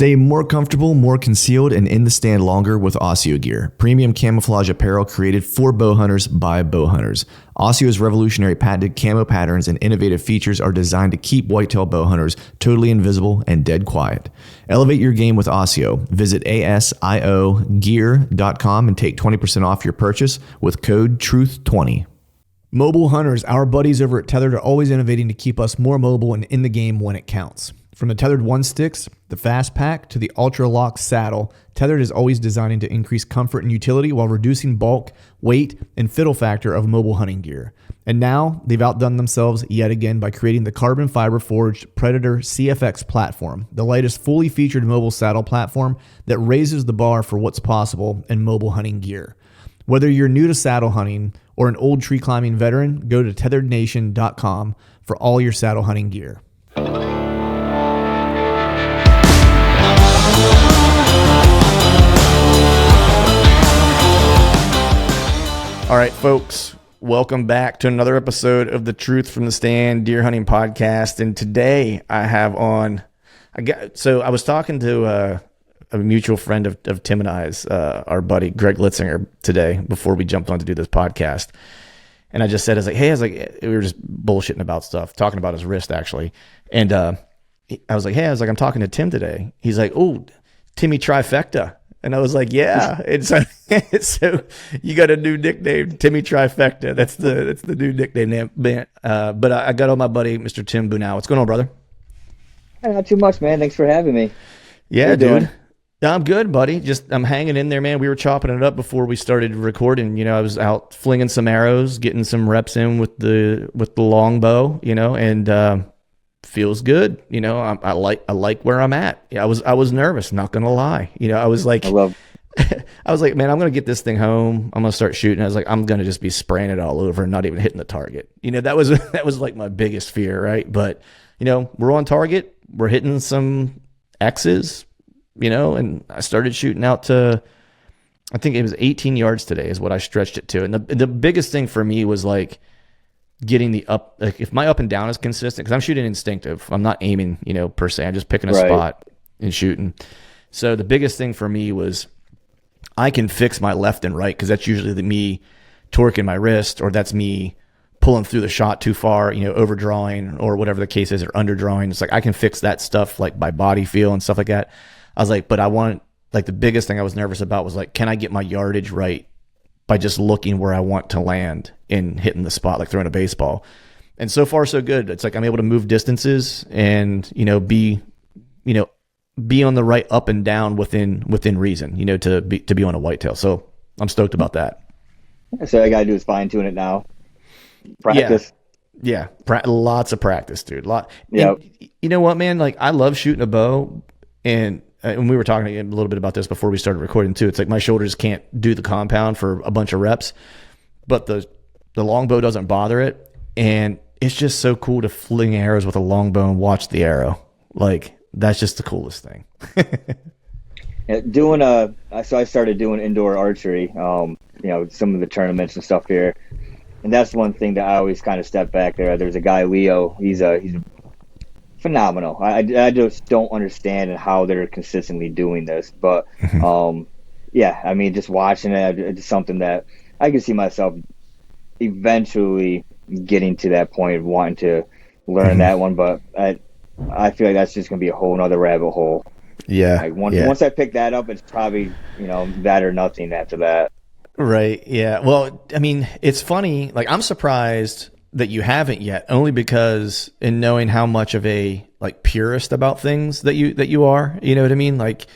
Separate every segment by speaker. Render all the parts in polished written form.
Speaker 1: Stay more comfortable, more concealed, and in the stand longer with Osseo gear. Premium camouflage apparel created for bow hunters by bow hunters. Osseo's revolutionary patented camo patterns and innovative features are designed to keep whitetail bow hunters totally invisible and dead quiet. Elevate your game with Osseo. Visit asiogear.com and take 20% off your purchase with code TRUTH20. Mobile hunters, our buddies over at Tethered, are always innovating to keep us more mobile and in the game when it counts. From the Tethered One Sticks, the Fast Pack, to the Ultra Lock saddle, Tethered is always designing to increase comfort and utility while reducing bulk, weight, and fiddle factor of mobile hunting gear. And now, they've outdone themselves yet again by creating the carbon fiber forged Predator CFX platform, the latest fully featured mobile saddle platform that raises the bar for what's possible in mobile hunting gear. Whether you're new to saddle hunting or an old tree climbing veteran, go to tetherednation.com for all your saddle hunting gear. All right, folks, welcome back to another episode of the Truth from the Stand Deer Hunting Podcast. And today I have on, I was talking to a mutual friend of Tim and I's, our buddy Greg Litzinger, today before we jumped on to do this podcast. And I just said, we were just bullshitting about stuff, talking about his wrist actually. And I was like, I'm talking to Tim today. He's like, oh, Timmy Trifecta. And I was like, yeah. And so you got a new nickname, Timmy Trifecta. That's the new nickname. But I got on my buddy, Mr. Tim Bunao. What's going on, brother?
Speaker 2: Not too much, man. Thanks for having me.
Speaker 1: Yeah, dude. I'm good, buddy. I'm hanging in there, man. We were chopping it up before we started recording. You know, I was out flinging some arrows, getting some reps in with the longbow, you know, and feels good. You know, I like where I'm at. I was nervous, not gonna lie. You know, I was like, man, I'm gonna get this thing home. I'm gonna start shooting. I was like, I'm gonna just be spraying it all over and not even hitting the target. You know, that was like my biggest fear, right? But you know, we're on target. We're hitting some X's, you know, and I started shooting out to, I think it was 18 yards today is what I stretched it to. And the biggest thing for me was like getting the up, like if my up and down is consistent, because I'm shooting instinctive. I'm not aiming, you know, per se. I'm just picking a spot and shooting. So the biggest thing for me was I can fix my left and right, because that's usually me torquing my wrist, or that's me pulling through the shot too far, you know, overdrawing or whatever the case is, or underdrawing. It's like I can fix that stuff like by body feel and stuff like that. I was like, but I want, like, the biggest thing I was nervous about was like, can I get my yardage right by just looking where I want to land and hitting the spot, like throwing a baseball? And so far so good. It's like I'm able to move distances and, you know, be on the right up and down within reason, you know, to be on a whitetail. So I'm stoked about that.
Speaker 2: So all I gotta do is fine tune it now. Practice.
Speaker 1: Yeah. Lots of practice, dude.
Speaker 2: Yeah.
Speaker 1: You know what, man? Like, I love shooting a bow, and we were talking a little bit about this before we started recording too. It's like my shoulders can't do the compound for a bunch of reps, but the longbow doesn't bother it. And it's just so cool to fling arrows with a longbow and watch the arrow. Like, that's just the coolest thing.
Speaker 2: So I started doing indoor archery, you know, some of the tournaments and stuff here. And that's one thing that I always kind of step back there. There's a guy, Leo, he's phenomenal. I just don't understand how they're consistently doing this. But, yeah, I mean, just watching it, it's something that I can see myself eventually getting to that point of wanting to learn that one. But I feel like that's just going to be a whole nother rabbit hole.
Speaker 1: Yeah.
Speaker 2: Like once I pick that up, it's probably, you know, that or nothing after that.
Speaker 1: Right. Yeah. Well, I mean, it's funny. Like, I'm surprised that you haven't yet, only because in knowing how much of a like purist about things that you are, you know what I mean? Like,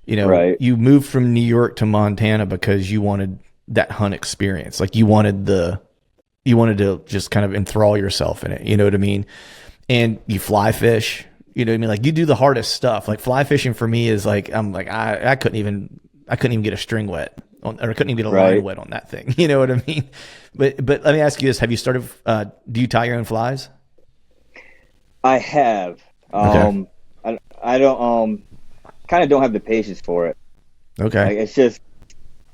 Speaker 1: you know, you moved from New York to Montana because you wanted that hunt experience. Like, you wanted to just kind of enthrall yourself in it. You know what I mean? And you fly fish, you know what I mean? Like, you do the hardest stuff. Like, fly fishing for me is like, I'm like, I couldn't even get a string wet. Or I couldn't even get a line wet on that thing. You know what I mean? But let me ask you this. Have you started, do you tie your own flies?
Speaker 2: I have.
Speaker 1: Okay.
Speaker 2: I don't, kind of don't have the patience for it.
Speaker 1: Okay.
Speaker 2: Like, it's just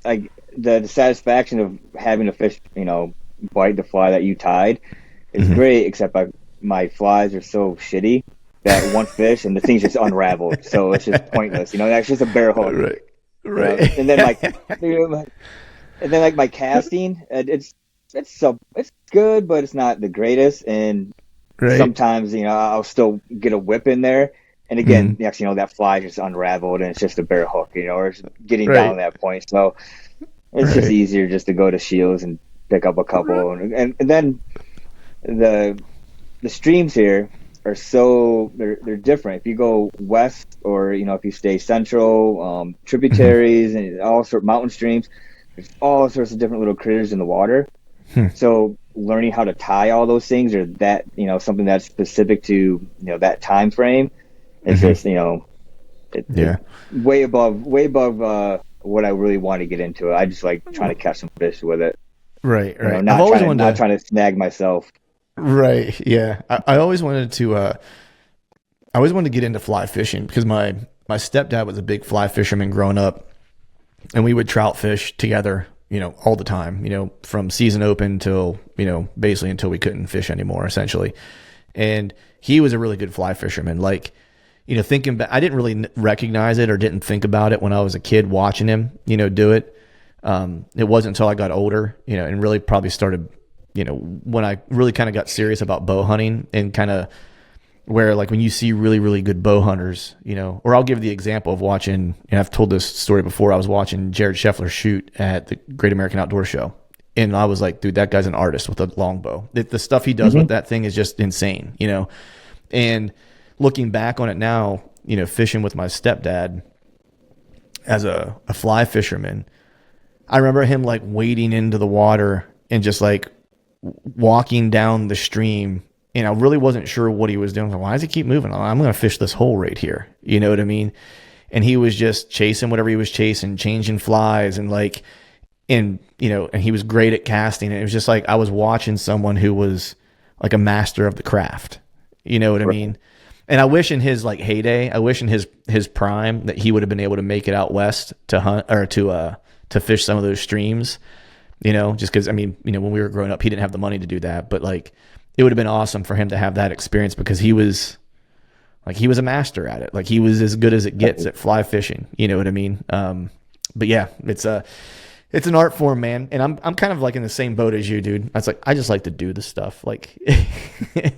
Speaker 2: like the satisfaction of having a fish, you know, bite the fly that you tied is great, except my flies are so shitty that one fish and the thing's just unraveled. So it's just pointless. That's just a bare hook.
Speaker 1: Right. Right.
Speaker 2: And then like my casting, it's good, but it's not the greatest. And
Speaker 1: Right.
Speaker 2: sometimes, I'll still get a whip in there. And again,
Speaker 1: Mm-hmm.
Speaker 2: next, that fly just unraveled and it's just a bare hook, or it's getting down
Speaker 1: Right.
Speaker 2: to that point. So it's just
Speaker 1: Right.
Speaker 2: easier just to go to Shields and pick up a couple. And then the streams here are they're different. If you go west, or if you stay central,
Speaker 1: Mm-hmm.
Speaker 2: tributaries and all sorts of mountain streams, there's all sorts of different little critters in the water.
Speaker 1: Hmm.
Speaker 2: So learning how to tie all those things, or that, something that's specific to that time frame, it's
Speaker 1: Mm-hmm.
Speaker 2: just it
Speaker 1: Yeah.
Speaker 2: way above what I really want to get into. I just like trying to catch some fish with it.
Speaker 1: Right. Right. I've
Speaker 2: Not
Speaker 1: always
Speaker 2: trying to
Speaker 1: wanted to.
Speaker 2: snag myself.
Speaker 1: Right. Yeah. I always wanted to. I always wanted to get into fly fishing because my stepdad was a big fly fisherman growing up, and we would trout fish together. All the time. From season open till basically until we couldn't fish anymore, essentially. And he was a really good fly fisherman. Like, thinking back, I didn't really recognize it or didn't think about it when I was a kid watching him, do it. It wasn't until I got older, and really probably started, when I really kind of got serious about bow hunting, and kind of where, like, when you see really, really good bow hunters, or I'll give the example of watching, and I've told this story before. I was watching Jared Scheffler shoot at the Great American Outdoor Show. And I was like, dude, that guy's an artist with a longbow. The stuff he does with
Speaker 2: Mm-hmm.
Speaker 1: that thing is just insane, And looking back on it now, fishing with my stepdad as a fly fisherman, I remember him like wading into the water and just like walking down the stream. And I really wasn't sure what he was doing. Like, why does he keep moving? I'm going to fish this hole right here. You know what I mean? And he was just chasing whatever he was chasing, changing flies, and like, and he was great at casting. And it was just like I was watching someone who was like a master of the craft. You know what I mean? And I wish in his like heyday, I wish in his prime that he would have been able to make it out west to hunt or to fish some of those streams. Just because when we were growing up, he didn't have the money to do that, but like it would have been awesome for him to have that experience because he was a master at it. Like he was as good as it gets at fly fishing. You know what I mean? But yeah, it's an art form, man. And I'm kind of like in the same boat as you, dude. I just like to do the stuff. Like, I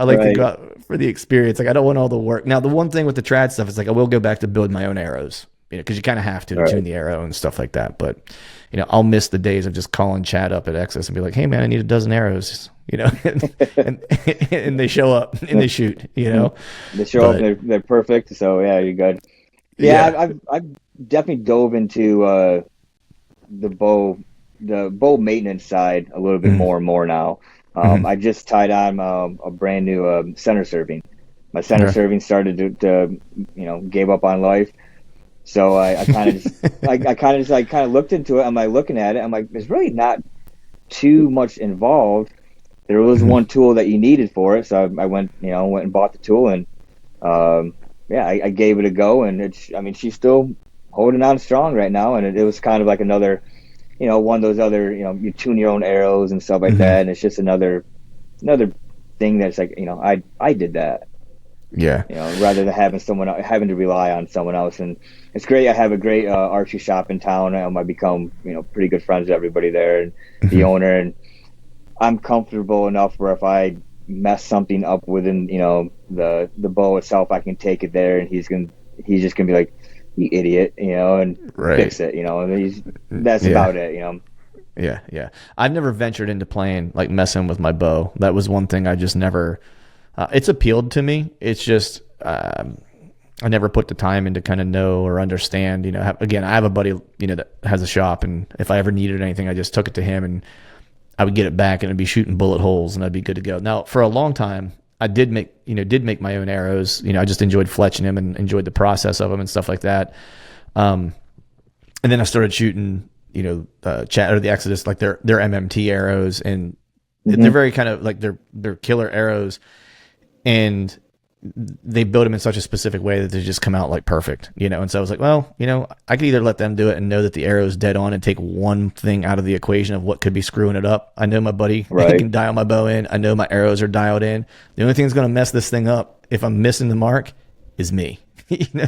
Speaker 1: like to
Speaker 2: Right.
Speaker 1: go out for the experience. Like I don't want all the work. Now, the one thing with the trad stuff is like I will go back to build my own arrows, because you kind of have to
Speaker 2: Right.
Speaker 1: tune the arrow and stuff like that. But, I'll miss the days of just calling Chad up at Excess and be like, hey man, I need a dozen arrows, and, and they show up and they shoot,
Speaker 2: They show up
Speaker 1: but
Speaker 2: and they're perfect. So yeah, you're good. Yeah,
Speaker 1: yeah.
Speaker 2: I've definitely dove into the bow maintenance side a little bit
Speaker 1: Mm-hmm.
Speaker 2: more and more now.
Speaker 1: Mm-hmm.
Speaker 2: I just tied on a brand new center serving. My center
Speaker 1: Okay.
Speaker 2: serving started to gave up on life. So I kind of just I kind of looked into it. I'm like looking at it. I'm like, there's really not too much involved. There was
Speaker 1: Mm-hmm.
Speaker 2: one tool that you needed for it, so I went and bought the tool, and yeah, I gave it a go, and she's still holding on strong right now, and it was kind of like another, one of those other, you tune your own arrows and stuff like
Speaker 1: Mm-hmm.
Speaker 2: that, and it's just another thing that's like, I did that,
Speaker 1: Yeah.
Speaker 2: rather than having to rely on someone else. And it's great. I have a great archery shop in town. I become pretty good friends with everybody there and the
Speaker 1: Mm-hmm.
Speaker 2: owner, and I'm comfortable enough where if I mess something up within the bow itself, I can take it there, and he's just gonna be like, you idiot, and
Speaker 1: Right.
Speaker 2: fix it, and that's
Speaker 1: Yeah.
Speaker 2: about it.
Speaker 1: Yeah. Yeah. I've never ventured into playing, like messing with my bow. That was one thing I just never, it's appealed to me. It's just, I never put the time in to kind of know or understand, again, I have a buddy, that has a shop, and if I ever needed anything, I just took it to him and I would get it back and it'd be shooting bullet holes and I'd be good to go. Now, for a long time, I did make my own arrows. I just enjoyed fletching them and enjoyed the process of them and stuff like that. And then I started shooting, Chat or the Exodus, like their MMT arrows, and they're very kind of like they're killer arrows. And they build them in such a specific way that they just come out like perfect, And so I was like, well, I could either let them do it and know that the arrow is dead on and take one thing out of the equation of what could be screwing it up. I know my buddy can dial my bow in. I know my arrows are dialed in. The only thing that's going to mess this thing up if I'm missing the mark is me.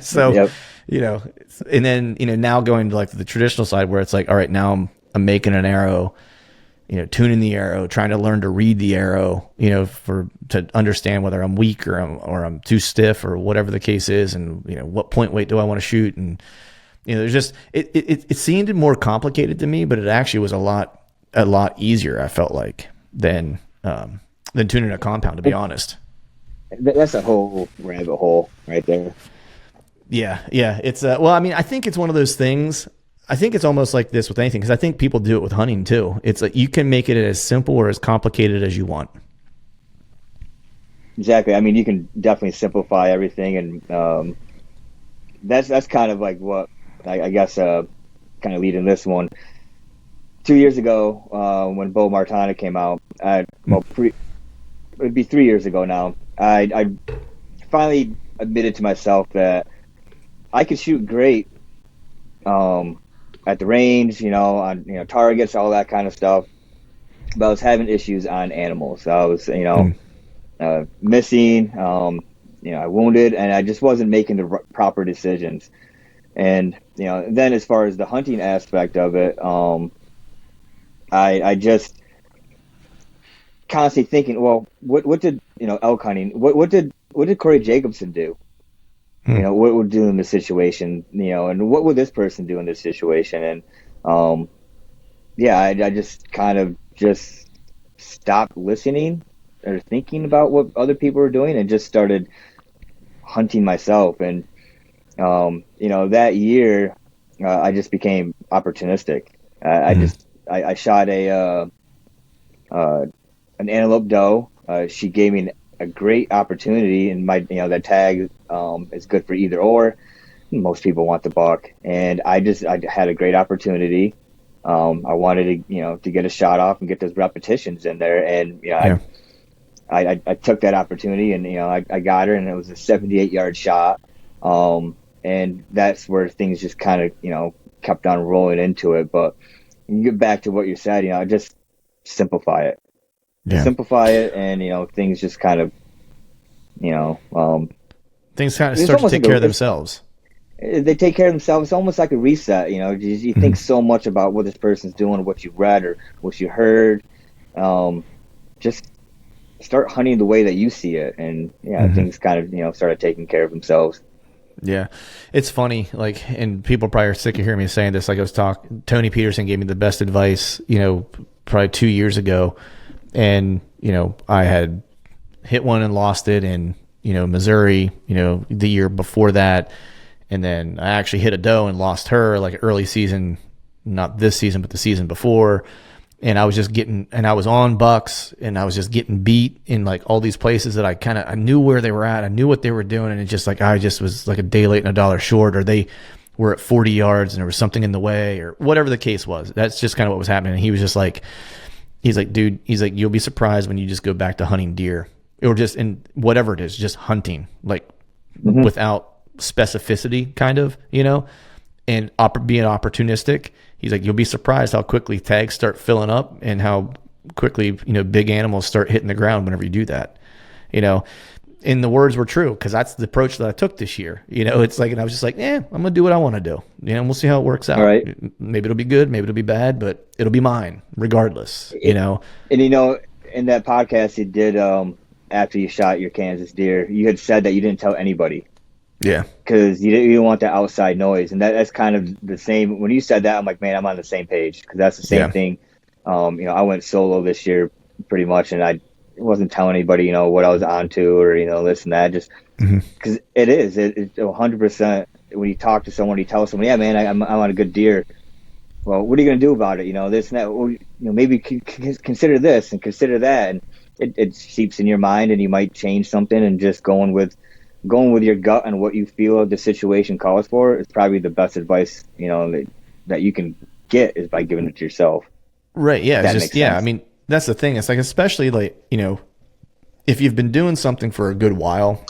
Speaker 1: So, and then, now going to like the traditional side where it's like, all right, now I'm making an arrow, tuning the arrow, trying to learn to read the arrow, to understand whether I'm weak or I'm too stiff or whatever the case is. And, what point weight do I want to shoot? And, there's just, it seemed more complicated to me, but it actually was a lot easier. I felt like than tuning a compound, to be honest.
Speaker 2: That's a whole rabbit hole right there.
Speaker 1: Yeah. It's I think it's one of those things. I think it's almost like this with anything, because I think people do it with hunting too. It's like you can make it as simple or as complicated as you want.
Speaker 2: Exactly. I mean, you can definitely simplify everything, and that's kind of like what I guess kind of leading this one. 2 years ago, when Bo Martana came out, it would be 3 years ago now. I finally admitted to myself that I could shoot great at the range, on targets, all that kind of stuff. But I was having issues on animals. I was, missing, I wounded, and I just wasn't making the proper decisions. And then as far as the hunting aspect of it, I just constantly thinking, well, what did elk hunting? What did Corey Jacobson do? What would do in this situation, and what would this person do in this situation? And, I just kind of just stopped listening or thinking about what other people were doing and just started hunting myself. And, that year, I just became opportunistic. I shot an antelope doe. She gave me a great opportunity, and that tag is good for either or. Most people want the buck, and I had a great opportunity. I wanted to get a shot off and get those repetitions in there, and I took that opportunity, and I got her, and it was a 78-yard shot, and that's where things just kind of kept on rolling into it. But you get back to what you said, just simplify it. Simplify it, and things just kind of
Speaker 1: things kind of start to take care of themselves.
Speaker 2: They take care of themselves. It's almost like a reset. You think so much about what this person's doing, what you read or what you heard. Just start hunting the way that you see it, and things kind of started taking care of themselves.
Speaker 1: Yeah, it's funny. Like, and people probably are sick of hearing me saying this. Like, Tony Peterson gave me the best advice. Probably 2 years ago. And, I had hit one and lost it in, Missouri, the year before that. And then I actually hit a doe and lost her like early season, not this season, but the season before. And I was just I was on bucks, and I was just getting beat in like all these places that I knew where they were at. I knew what they were doing. And it's just like, I just was like a day late and a dollar short, or they were at 40 yards and there was something in the way, or whatever the case was. That's just kind of what was happening. And he was just like, dude, you'll be surprised when you just go back to hunting deer, or just in whatever it is, just hunting, like without specificity, kind of, and being opportunistic. He's like, you'll be surprised how quickly tags start filling up and how quickly, big animals start hitting the ground whenever you do that, And the words were true, because that's the approach that I took this year. It's like, and I was just like, I'm going to do what I want to do. And we'll see how it works out.
Speaker 2: Right.
Speaker 1: Maybe it'll be good, maybe it'll be bad, but it'll be mine regardless, And
Speaker 2: in that podcast you did, after you shot your Kansas deer, you had said that you didn't tell anybody.
Speaker 1: Yeah.
Speaker 2: Because you didn't want the outside noise. And that's kind of the same. When you said that, I'm like, man, I'm on the same page, because that's the same thing. I went solo this year pretty much, and I wasn't telling anybody, what I was on to, or, this and that, just because it's 100%. When you talk to someone, you tell someone, yeah, man, I'm on a good deer. Well, what are you going to do about it? This and that. Well, maybe consider this and consider that. And it seeps in your mind, and you might change something, and just going with your gut and what you feel the situation calls for is probably the best advice, that you can get, is by giving it to yourself.
Speaker 1: Right. Yeah. It's just, I mean, that's the thing. It's like, especially like, if you've been doing something for a good while,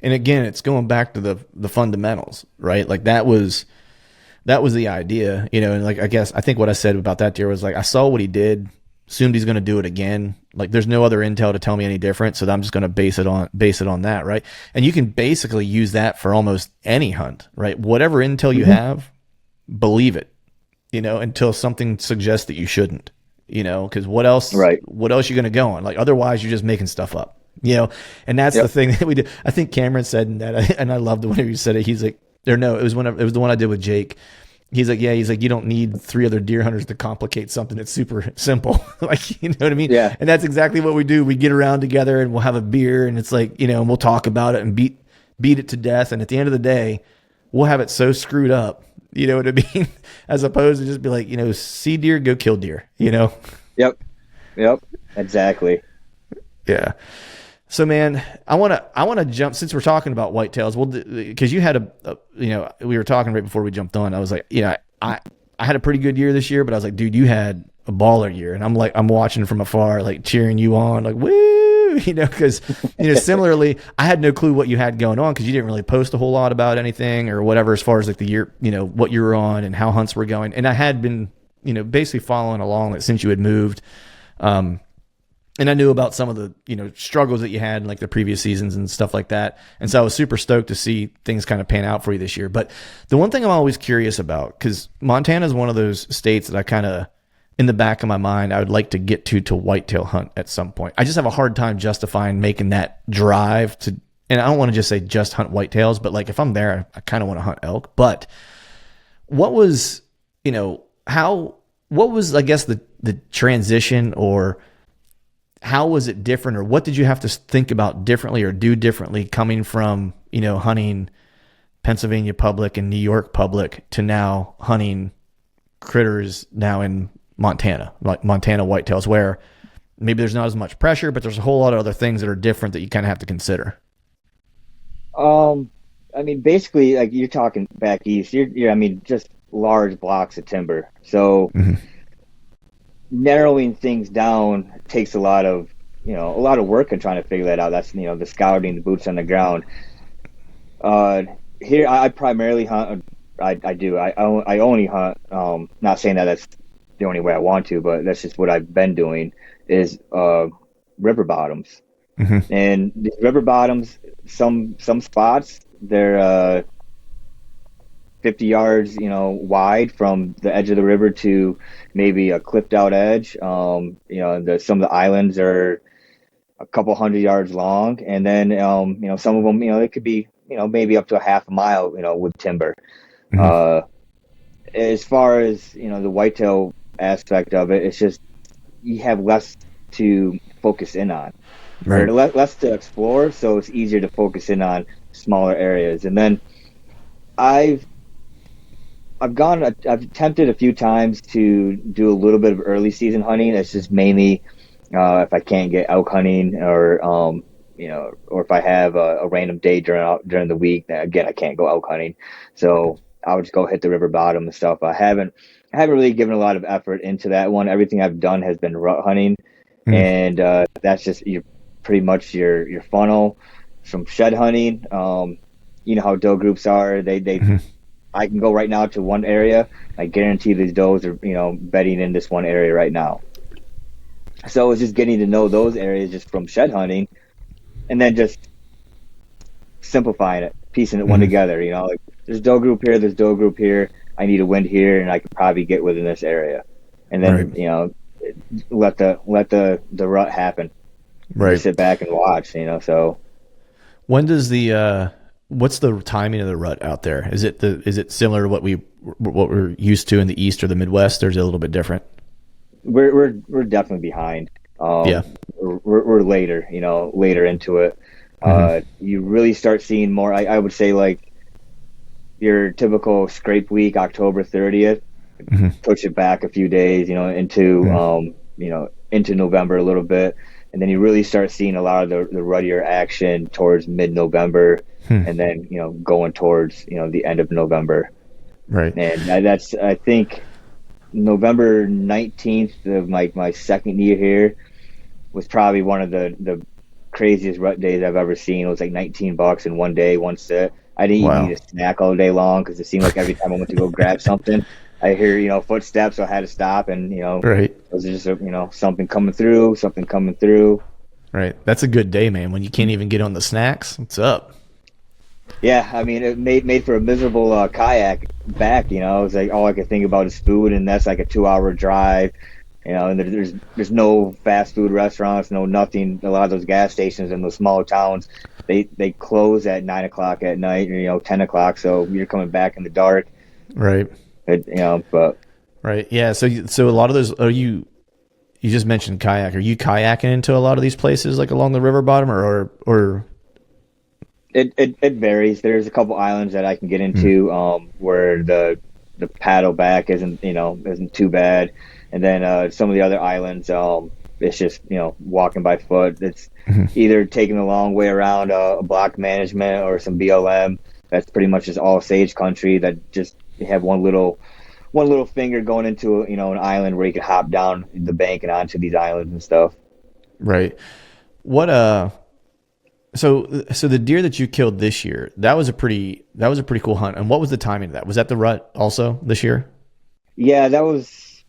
Speaker 1: And again, it's going back to the fundamentals, right? Like that was the idea, you know. And like, I guess I think what I said about that deer was like, I saw what he did, assumed he's going to do it again. Like, there's no other intel to tell me any different, so I'm just going to base it on that, right? And you can basically use that for almost any hunt, right? Whatever intel you have, believe it, you know, until something suggests that you shouldn't, you know, because
Speaker 2: Right.
Speaker 1: what else you going to go on? Like, otherwise you're just making stuff up, you know. And that's the thing that we did. I think Cameron said that, and I loved it when he said it. He's like, or no, it was the one I did with Jake. He's like, yeah, he's like, you don't need 3 other deer hunters to complicate something that's super simple. Like, you know what I mean?
Speaker 2: Yeah.
Speaker 1: And that's exactly what we do. We get around together and we'll have a beer, and it's like, you know, and we'll talk about it and beat it to death. And at the end of the day, we'll have it so screwed up, you know what I mean? As opposed to just be like, you know, see deer, go kill deer, you know?
Speaker 2: Yep. Exactly.
Speaker 1: Yeah. So, man, I want to jump, since we're talking about whitetails. Well, because you had you know, we were talking right before we jumped on. I was like, you know, I had a pretty good year this year, but I was like, dude, you had a baller year, and I'm watching from afar, like cheering you on, like, woo, you know, because, you know, similarly, I had no clue what you had going on because you didn't really post a whole lot about anything or whatever as far as like the year, you know, what you were on and how hunts were going. And I had been, you know, basically following along like since you had moved. And I knew about some of the, you know, struggles that you had in like the previous seasons and stuff like that. And so I was super stoked to see things kind of pan out for you this year. But the one thing I'm always curious about, because Montana is one of those states that I kind of, in the back of my mind, I would like to get to whitetail hunt at some point. I just have a hard time justifying making that drive to, and I don't want to just say just hunt whitetails, but like if I'm there, I kind of want to hunt elk. But what was, you know, what was, I guess, the transition, or how was it different, or what did you have to think about differently or do differently coming from, you know, hunting Pennsylvania public and New York public to now hunting critters now in Montana, like Montana whitetails, where maybe there's not as much pressure, but there's a whole lot of other things that are different that you kind of have to consider?
Speaker 2: I mean, basically, like you're talking back east, I mean, just large blocks of timber. So narrowing things down takes a lot of work and trying to figure that out. That's, you know, the scouting, the boots on the ground. Here, I primarily hunt. I only hunt. Not saying that that's the only way I want to, but that's just what I've been doing. Is river bottoms, and the river bottoms. Some spots they're 50 yards, you know, wide from the edge of the river to maybe a clipped out edge. You know, some of the islands are a couple hundred yards long, and then you know, some of them, you know, it could be, you know, maybe up to a half a mile, you know, with timber. As far as, you know, the whitetail aspect of it, it's just you have less to focus in on,
Speaker 1: Right.
Speaker 2: or less to explore, so it's easier to focus in on smaller areas. And then I've attempted a few times to do a little bit of early season hunting. It's just mainly if I can't get elk hunting, or you know, or if I have a random day during the week, then again I can't go elk hunting. So I would just go hit the river bottom and stuff. I haven't really given a lot of effort into that one. Everything I've done has been rut hunting, and that's just pretty much your funnel. Some shed hunting. You know how doe groups are. I can go right now to one area. I guarantee these does are, you know, bedding in this one area right now. So it's just getting to know those areas just from shed hunting, and then just simplifying it, piecing it one together. You know, like there's doe group here, there's doe group here. I need a wind here, and I could probably get within this area, and then you know, let the rut happen.
Speaker 1: Right.
Speaker 2: Just sit back and watch. You know, so
Speaker 1: When does what's the timing of the rut out there? Is it similar to what we're used to in the East or the Midwest, or is it a little bit different?
Speaker 2: we're definitely behind. We're later, you know, later into it. You really start seeing more. I would say like your typical scrape week, October 30th, push it back a few days, you know, into you know, into November a little bit, and then you really start seeing a lot of the ruddier action towards mid-November, and then, you know, going towards, you know, the end of November.
Speaker 1: Right.
Speaker 2: And that's, I think, November 19th of my second year here was probably one of the craziest rut days I've ever seen. It was like $19 in one day, one sit. I didn't even
Speaker 1: Wow.
Speaker 2: eat a snack all day long because it seemed like every time I went to go grab something, I hear, footsteps, so I had to stop, and,
Speaker 1: Right.
Speaker 2: it was just, something coming through, something coming through.
Speaker 1: Right. That's a good day, man. When you can't even get on the snacks. What's up?
Speaker 2: Yeah, I mean, it made for a miserable kayak back. It was like all I could think about is food, and that's like a 2 hour drive. And there's no fast food restaurants, no nothing. A lot of those gas stations in those small towns, they close at 9 o'clock at night, or 10 o'clock. So you're coming back in the dark.
Speaker 1: Right.
Speaker 2: But
Speaker 1: Right. Yeah. So a lot of those are you just mentioned kayak. Are you kayaking into a lot of these places like along the river bottom or
Speaker 2: it varies. There's a couple islands that I can get into, where the paddle back isn't too bad, and then some of the other islands, it's just walking by foot. It's either taking the long way around a block management or some BLM. That's pretty much just all sage country that just have one little finger going into an island where you can hop down the bank and onto these islands and stuff.
Speaker 1: right? What so the deer that you killed this year, that was a pretty cool hunt. And what was the timing of that? Was that the rut also this year?
Speaker 2: Yeah, that was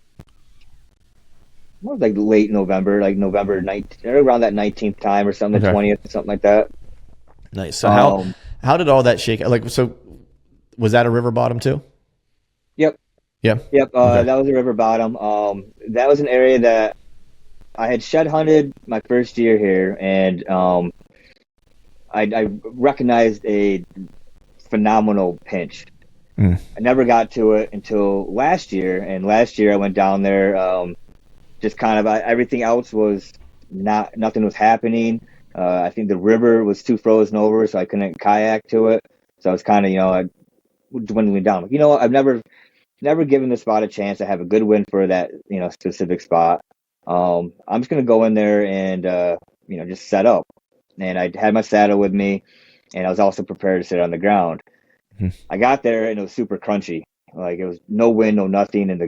Speaker 2: like late November, like November 19th, around that 19th time or something, the
Speaker 1: Okay.
Speaker 2: 20th, something like that.
Speaker 1: Nice. So
Speaker 2: Um,
Speaker 1: how did all that shake out? Like, so was that a river bottom too?
Speaker 2: yep,
Speaker 1: Yeah.
Speaker 2: yep.
Speaker 1: Okay.
Speaker 2: That was a river bottom. That was an area that I had shed hunted my first year here, and I recognized a phenomenal pinch.
Speaker 1: Mm.
Speaker 2: I never got to it until last year, and last year I went down there. Just kind of everything else was nothing was happening. I think the river was too frozen over, so I couldn't kayak to it. So I was kind of, I dwindling down. Like, what? I've never given the spot a chance. I have a good win for that, specific spot. I'm just gonna go in there and just set up. And I had my saddle with me, and I was also prepared to sit on the ground.
Speaker 1: Mhm.
Speaker 2: I got there and it was super crunchy. Like it was no wind, no nothing, and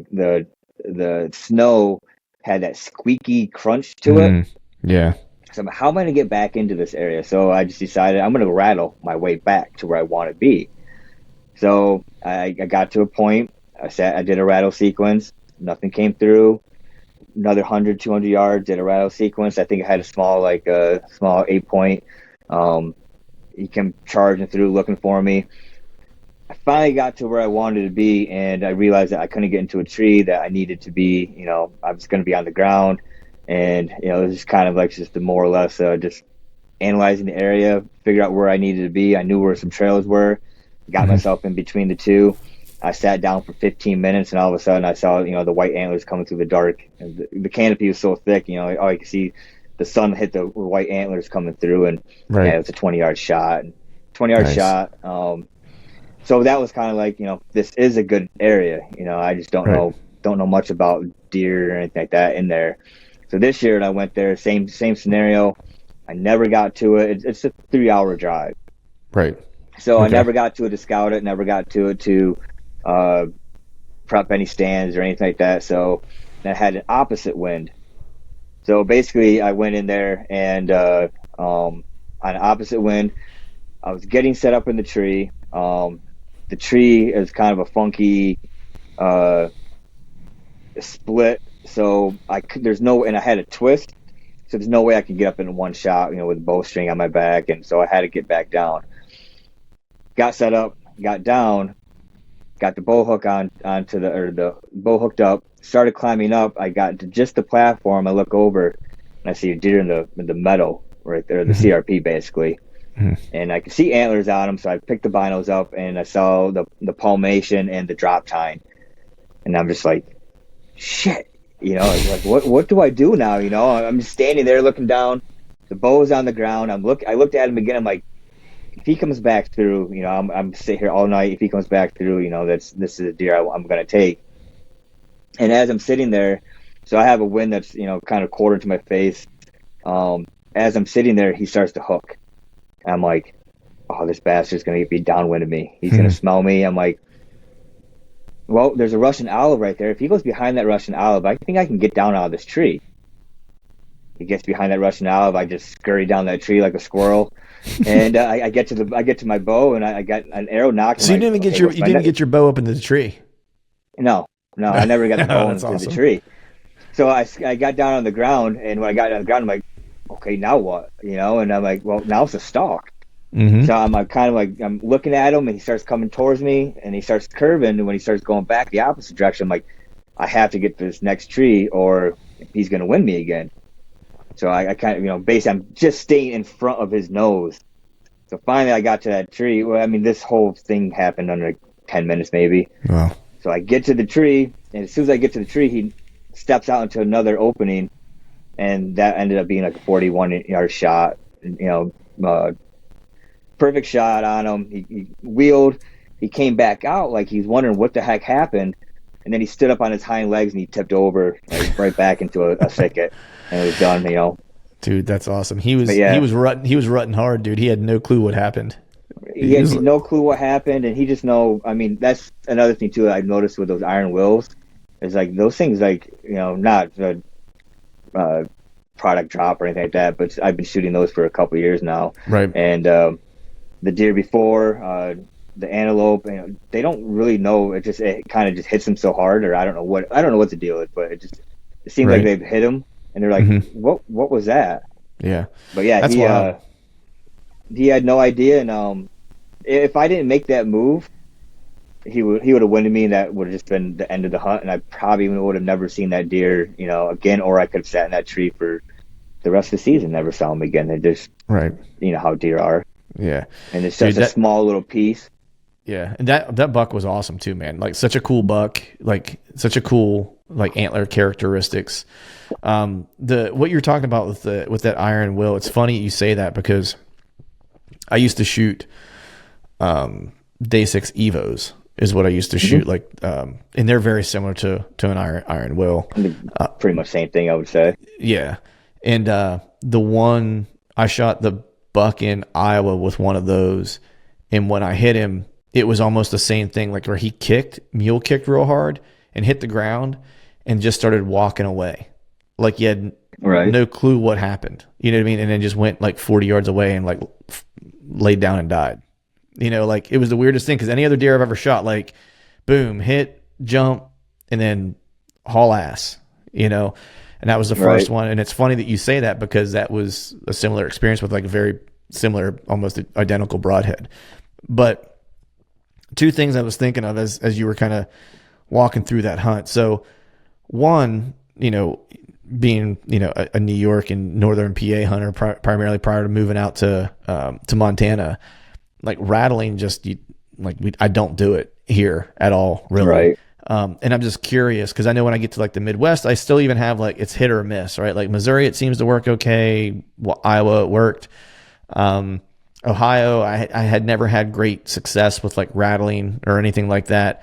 Speaker 2: the snow had that squeaky crunch to it.
Speaker 1: Yeah.
Speaker 2: So how am I going to get back into this area? So I just decided I'm going to rattle my way back to where I want to be. So I got to a point. I did a rattle sequence. Nothing came through. Another 100, 200 yards, did a rattle sequence. I think I had a small 8 point. He came charging through looking for me. I finally got to where I wanted to be, and I realized that I couldn't get into a tree, that I needed to be, I was going to be on the ground. And, it was just kind of like just the more or less just analyzing the area, figure out where I needed to be. I knew where some trails were, got
Speaker 1: Mhm.
Speaker 2: myself in between the two. I sat down for 15 minutes, and all of a sudden I saw, the white antlers coming through the dark. And the canopy was so thick, all you could see the sun hit the white antlers coming through, and yeah,
Speaker 1: Right.
Speaker 2: it was a 20-yard shot. 20-yard
Speaker 1: Nice.
Speaker 2: shot. So that was kind of like, this is a good area. I just
Speaker 1: Right.
Speaker 2: don't know much about deer or anything like that in there. So this year I went there, same scenario. I never got to it. It's a 3 hour drive.
Speaker 1: Right.
Speaker 2: So I
Speaker 1: Okay.
Speaker 2: never got to it to scout it, never got to it to uh, prep any stands or anything like that. So I had an opposite wind. So basically I went in there and on an opposite wind, I was getting set up in the tree. The tree is kind of a funky uh, split. So there's no, and I had a twist. So there's no way I could get up in one shot, with a bowstring on my back. And so I had to get back down. Got set up, got down, got the bow hook onto the bow hooked up, started climbing up. I got to just the platform. I look over and I see a deer in the meadow right there, the
Speaker 1: Mhm.
Speaker 2: CRP basically.
Speaker 1: Mhm.
Speaker 2: And I could see antlers on them. So I picked the binos up and I saw the palmation and the drop tine. And I'm just like, shit, like what do I do now? I'm just standing there looking down. The bow's on the ground. I looked at him again. I'm like, if he comes back through, I'm sitting here all night. If he comes back through, this is a deer I'm going to take. And as I'm sitting there, so I have a wind that's kind of quartered to my face. As I'm sitting there, he starts to hook. And I'm like, oh, this bastard's going to be downwind of me. He's going to
Speaker 1: Mhm.
Speaker 2: smell me. I'm like, well, there's a Russian olive right there. If he goes behind that Russian olive, I think I can get down out of this tree. He gets behind that Russian olive. I just scurry down that tree like a squirrel, and I get to my bow, and I got an arrow knocked.
Speaker 1: So you didn't even get your bow up into the tree.
Speaker 2: No, I never got the bow into
Speaker 1: awesome.
Speaker 2: the tree. So I got down on the ground, and when I got on the ground, I'm like, okay, now what? And I'm like, well, now it's a stalk.
Speaker 1: Mm-hmm.
Speaker 2: So I'm like, I'm looking at him, and he starts coming towards me, and he starts curving, and when he starts going back the opposite direction, I'm like, I have to get to this next tree, or he's going to win me again. So I kind of, basically, I'm just staying in front of his nose. So finally, I got to that tree. Well, I mean, this whole thing happened under 10 minutes, maybe.
Speaker 1: Wow.
Speaker 2: So I get to the tree, and as soon as I get to the tree, he steps out into another opening, and that ended up being like a 41-yard shot. Perfect shot on him. He wheeled. He came back out like he's wondering what the heck happened, and then he stood up on his hind legs and he tipped over right back into a thicket, and it was done.
Speaker 1: Dude, that's awesome. He was rutting hard, dude. He had no clue what happened.
Speaker 2: He had no clue what happened, and he just know. I mean, that's another thing too that I've noticed with those iron wills. Is like those things, like not the product drop or anything like that, but I've been shooting those for a couple of years now.
Speaker 1: Right.
Speaker 2: And the deer before, the antelope, they don't really know. It kind of just hits them so hard, or I don't know what the deal is, but it seems like they've hit him, and they're like, what was that?
Speaker 1: Yeah.
Speaker 2: But yeah, he had no idea, and if I didn't make that move, he would have winded me, and that would have just been the end of the hunt, and I probably would have never seen that deer, again, or I could have sat in that tree for the rest of the season, never saw him again. They just, how deer are.
Speaker 1: Yeah.
Speaker 2: And it's just a small little piece.
Speaker 1: Yeah. And that buck was awesome too, man. Like such a cool buck, like such a cool, like antler characteristics. What you're talking about with that iron will, it's funny you say that because I used to shoot, day 6 Evos is what I used to shoot. Like, and they're very similar to an iron will.
Speaker 2: Pretty much same thing, I would say.
Speaker 1: Yeah. And, the one I shot the buck in Iowa with one of those, and when I hit him, it was almost the same thing, like where he mule kicked real hard and hit the ground and just started walking away. Like he had no clue what happened. You know what I mean? And then just went like 40 yards away and like laid down and died. Like it was the weirdest thing because any other deer I've ever shot, like boom, hit, jump, and then haul ass, and that was the first one. And it's funny that you say that because that was a similar experience with like a very similar, almost identical broadhead. But two things I was thinking of as you were kind of walking through that hunt. So one, being, a New York and Northern PA hunter primarily prior to moving out to Montana, like rattling I don't do it here at all, really.
Speaker 2: Right.
Speaker 1: And I'm just curious because I know when I get to like the Midwest, I still even have like it's hit or miss, right? Like Missouri, it seems to work okay. Well, Iowa, it worked. Ohio, I had never had great success with like rattling or anything like that.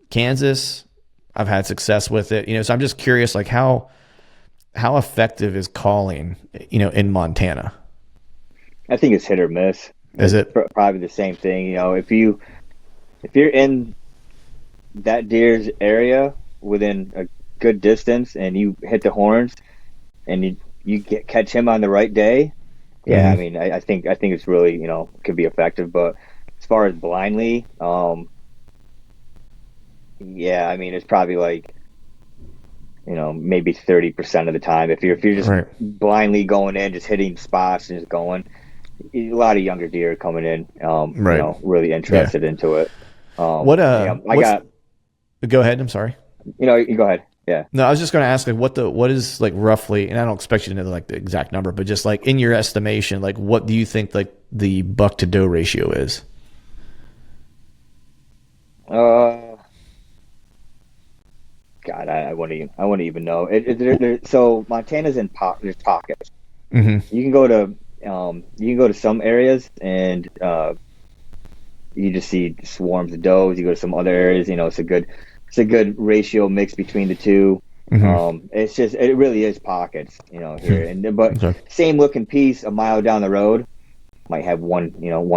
Speaker 1: Kansas, I've had success with it. So I'm just curious, like how effective is calling, in Montana?
Speaker 2: I think it's hit or miss.
Speaker 1: Is it
Speaker 2: probably the same thing? If you're in that deer's area within a good distance and you hit the horns and you catch him on the right day, I mean, I think it's really could be effective. But as far as blindly, I mean, it's probably like maybe 30% of the time. If you're just blindly going in, just hitting spots and just going. A lot of younger deer coming in, really interested into it.
Speaker 1: Go ahead. I'm sorry.
Speaker 2: You go ahead. Yeah.
Speaker 1: No, I was just going to ask, like, what is like roughly, and I don't expect you to know like the exact number, but just like in your estimation, like what do you think like the buck to doe ratio is?
Speaker 2: God, I wouldn't even know. So Montana's in there's pockets.
Speaker 1: Mm-hmm.
Speaker 2: You can go to some areas and you just see swarms of does. You go to some other areas, it's a good ratio mix between the two.
Speaker 1: Mm-hmm.
Speaker 2: It really is pockets, here. But same looking piece a mile down the road might have one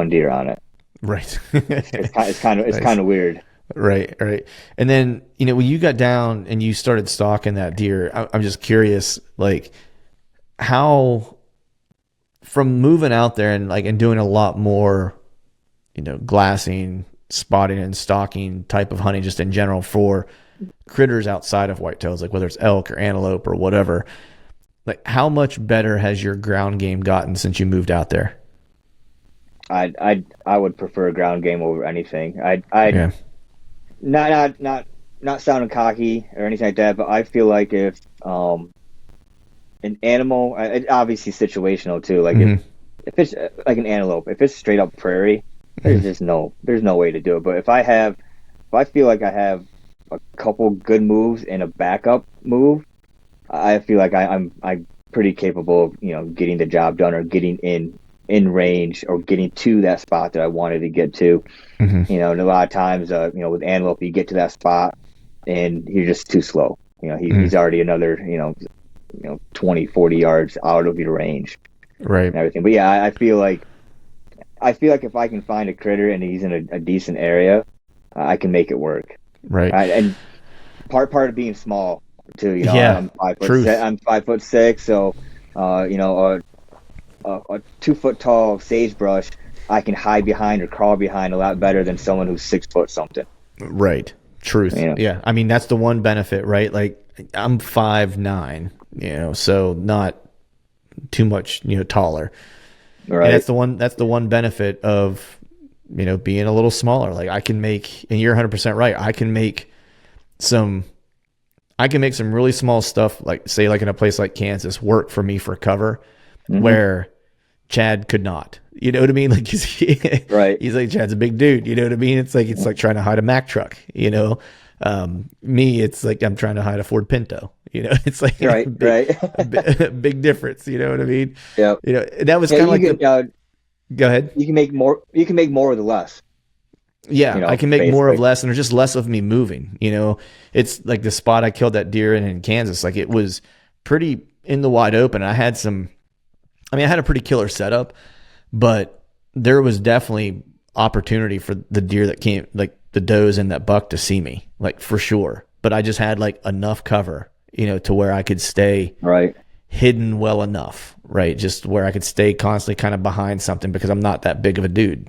Speaker 2: deer on it.
Speaker 1: Right.
Speaker 2: It's kind of weird.
Speaker 1: Right. And then, when you got down and you started stalking that deer, I'm just curious, like, how from moving out there and doing a lot more, glassing, spotting and stalking type of hunting just in general for critters outside of whitetails, like whether it's elk or antelope or whatever, like how much better has your ground game gotten since you moved out there?
Speaker 2: I would prefer ground game over anything.
Speaker 1: Yeah.
Speaker 2: Not sounding cocky or anything like that, but I feel like if an animal, it obviously situational too. Like if it's like an antelope, if it's straight up prairie, there's no way to do it. But if I feel like I have a couple good moves and a backup move, I feel like I'm pretty capable of getting the job done or getting in range or getting to that spot that I wanted to get to. And a lot of times with antelope, you get to that spot and you're just too slow. He's already another 20, 40 yards out of your range,
Speaker 1: right,
Speaker 2: and everything. But yeah, I feel like if I can find a critter and he's in a decent area, I can make it work.
Speaker 1: Right.
Speaker 2: And part of being small too,
Speaker 1: Yeah,
Speaker 2: I'm 5'6", I'm 5'6", so a 2 foot tall sagebrush I can hide behind or crawl behind a lot better than someone who's 6 foot something.
Speaker 1: Right. Truth. Yeah. I mean, that's the one benefit, right? Like I'm 5'9", so not too much, taller.
Speaker 2: Right.
Speaker 1: And that's the one benefit of, being a little smaller. Like I can make, and you're 100% right. I can make some really small stuff, like say like in a place like Kansas, work for me for cover where Chad could not. You know what I mean? Like
Speaker 2: right.
Speaker 1: He's like, Chad's a big dude. You know what I mean? It's like trying to hide a Mack truck, me, it's like I'm trying to hide a Ford Pinto. It's like a big difference. You know what I mean?
Speaker 2: Yeah.
Speaker 1: That was kind of like go ahead.
Speaker 2: You can make more with less.
Speaker 1: Yeah, I can make more of less, and there's just less of me moving. It's like the spot I killed that deer in Kansas. Like it was pretty in the wide open. I had I had a pretty killer setup, but there was definitely opportunity for the deer that came, like the does and that buck, to see me, like for sure. But I just had like enough cover, to where I could stay hidden well enough, right? Just where I could stay constantly kind of behind something because I'm not that big of a dude,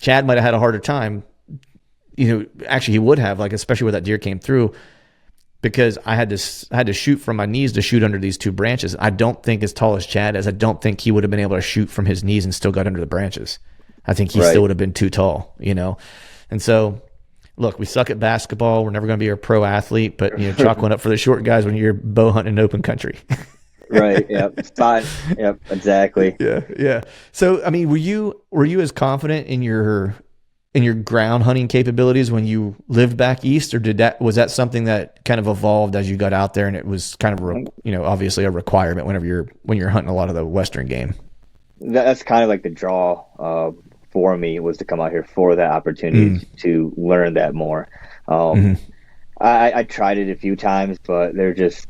Speaker 1: Chad might have had a harder time, actually he would have, like, especially where that deer came through, because I had to shoot from my knees to shoot under these two branches. I don't think, as tall as Chad is, I don't think he would have been able to shoot from his knees and still got under the branches. I think he still would have been too tall, And so, look, we suck at basketball. We're never going to be a pro athlete, but chalk one up for the short guys when you're bow hunting in open country.
Speaker 2: Right. Yep. Spot. Yep. Exactly.
Speaker 1: Yeah. So, I mean, were you as confident in your ground hunting capabilities when you lived back east, or was that something that kind of evolved as you got out there, and it was kind of obviously a requirement when you're hunting a lot of the western game?
Speaker 2: That's kind of like the draw for me, was to come out here for that opportunity to learn that more. I tried it a few times, but they're just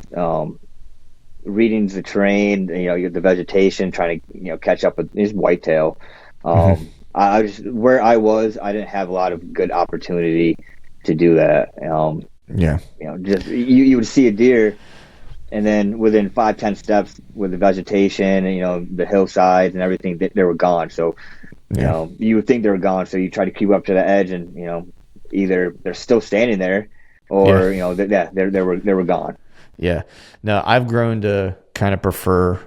Speaker 2: reading the terrain, the vegetation, trying to catch up with this whitetail. I just, where I didn't have a lot of good opportunity to do that. Just you would see a deer, and then within 5-10 steps with the vegetation and the hillsides and everything, they were gone. So you would think they were gone, so you try to keep up to the edge, and either they're still standing there, or they were gone. Yeah.
Speaker 1: No, I've grown to kind of prefer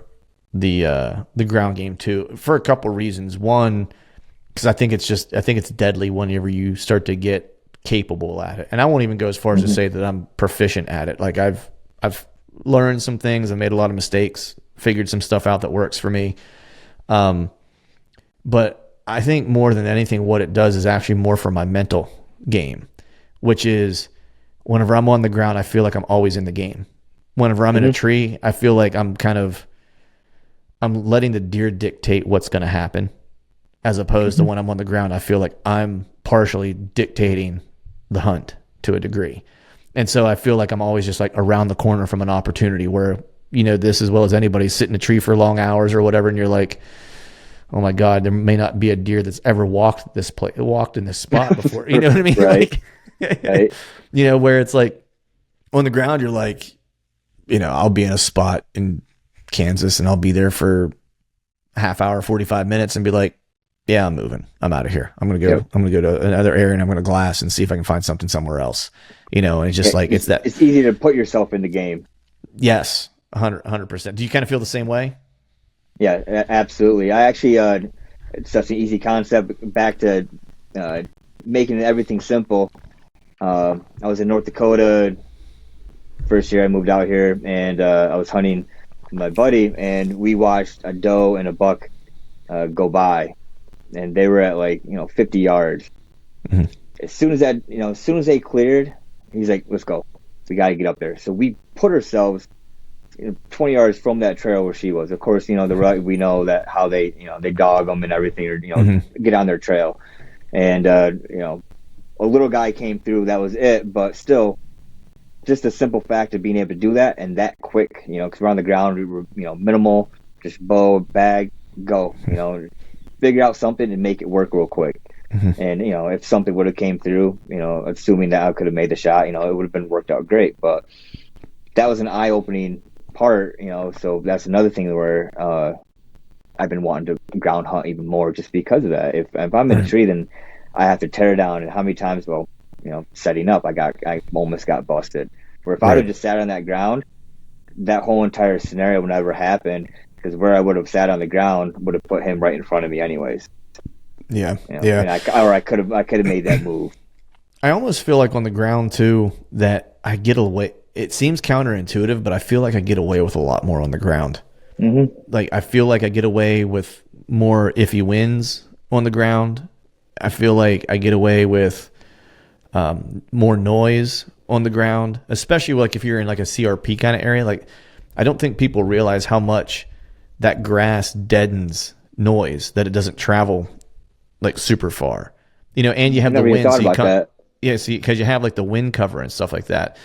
Speaker 1: the ground game too, for a couple reasons. One, because I think it's deadly whenever you start to get capable at it. And I won't even go as far as to say that I'm proficient at it. Like I've learned some things, I made a lot of mistakes, figured some stuff out that works for me. But I think more than anything, what it does is actually more for my mental game, which is whenever I'm on the ground, I feel like I'm always in the game. Whenever I'm in a tree, I feel like I'm letting the deer dictate what's going to happen, as opposed to when I'm on the ground, I feel like I'm partially dictating the hunt to a degree. And so I feel like I'm always just like around the corner from an opportunity where, this as well as anybody, sit in a tree for long hours or whatever. And you're like, oh my God, there may not be a deer that's ever walked in this spot before. You know what I mean?
Speaker 2: Right.
Speaker 1: Like, where it's like on the ground, you're like, I'll be in a spot in Kansas and I'll be there for half hour, 45 minutes and be like, yeah, I'm moving. I'm out of here. I'm going to go to another area and I'm going to glass and see if I can find something somewhere else. And it's just
Speaker 2: it's easy to put yourself in the game.
Speaker 1: Yes. 100%. Do you kind of feel the same way?
Speaker 2: Yeah, absolutely. I actually, it's such an easy concept. Back to making everything simple. I was in North Dakota. First year I moved out here, and I was hunting with my buddy, and we watched a doe and a buck go by, and they were at 50 yards.
Speaker 1: Mm-hmm.
Speaker 2: As soon as they cleared, he's like, "Let's go. We got to get up there." So we put ourselves 20 yards from that trail where she was. Of course, we know that how they dog them and everything, or
Speaker 1: mm-hmm.
Speaker 2: get on their trail. And a little guy came through. That was it. But still, just the simple fact of being able to do that and that quick, because we're on the ground, we were minimal, just bow, bag, go. Figure out something and make it work real quick.
Speaker 1: Mm-hmm.
Speaker 2: And if something would have came through, assuming that I could have made the shot, it would have been worked out great. But that was an eye-opening part, so that's another thing where I've been wanting to ground hunt even more just because of that. If I'm in a tree, then I have to tear down, and how many times, setting up, I almost got busted. Where if I would have just sat on that ground, that whole entire scenario would never happen, because where I would have sat on the ground would have put him right in front of me anyways.
Speaker 1: Yeah.
Speaker 2: And I could have made that move.
Speaker 1: I almost feel like on the ground too that I get away. It seems counterintuitive, but I feel like I get away with a lot more on the ground.
Speaker 2: Mm-hmm.
Speaker 1: Like I feel like I get away with more iffy winds on the ground. I feel like I get away with more noise on the ground, especially like if you're in like a CRP kind of area. Like I don't think people realize how much that grass deadens noise, that it doesn't travel like super far, and you have the wind. Because you have like the wind cover and stuff like that.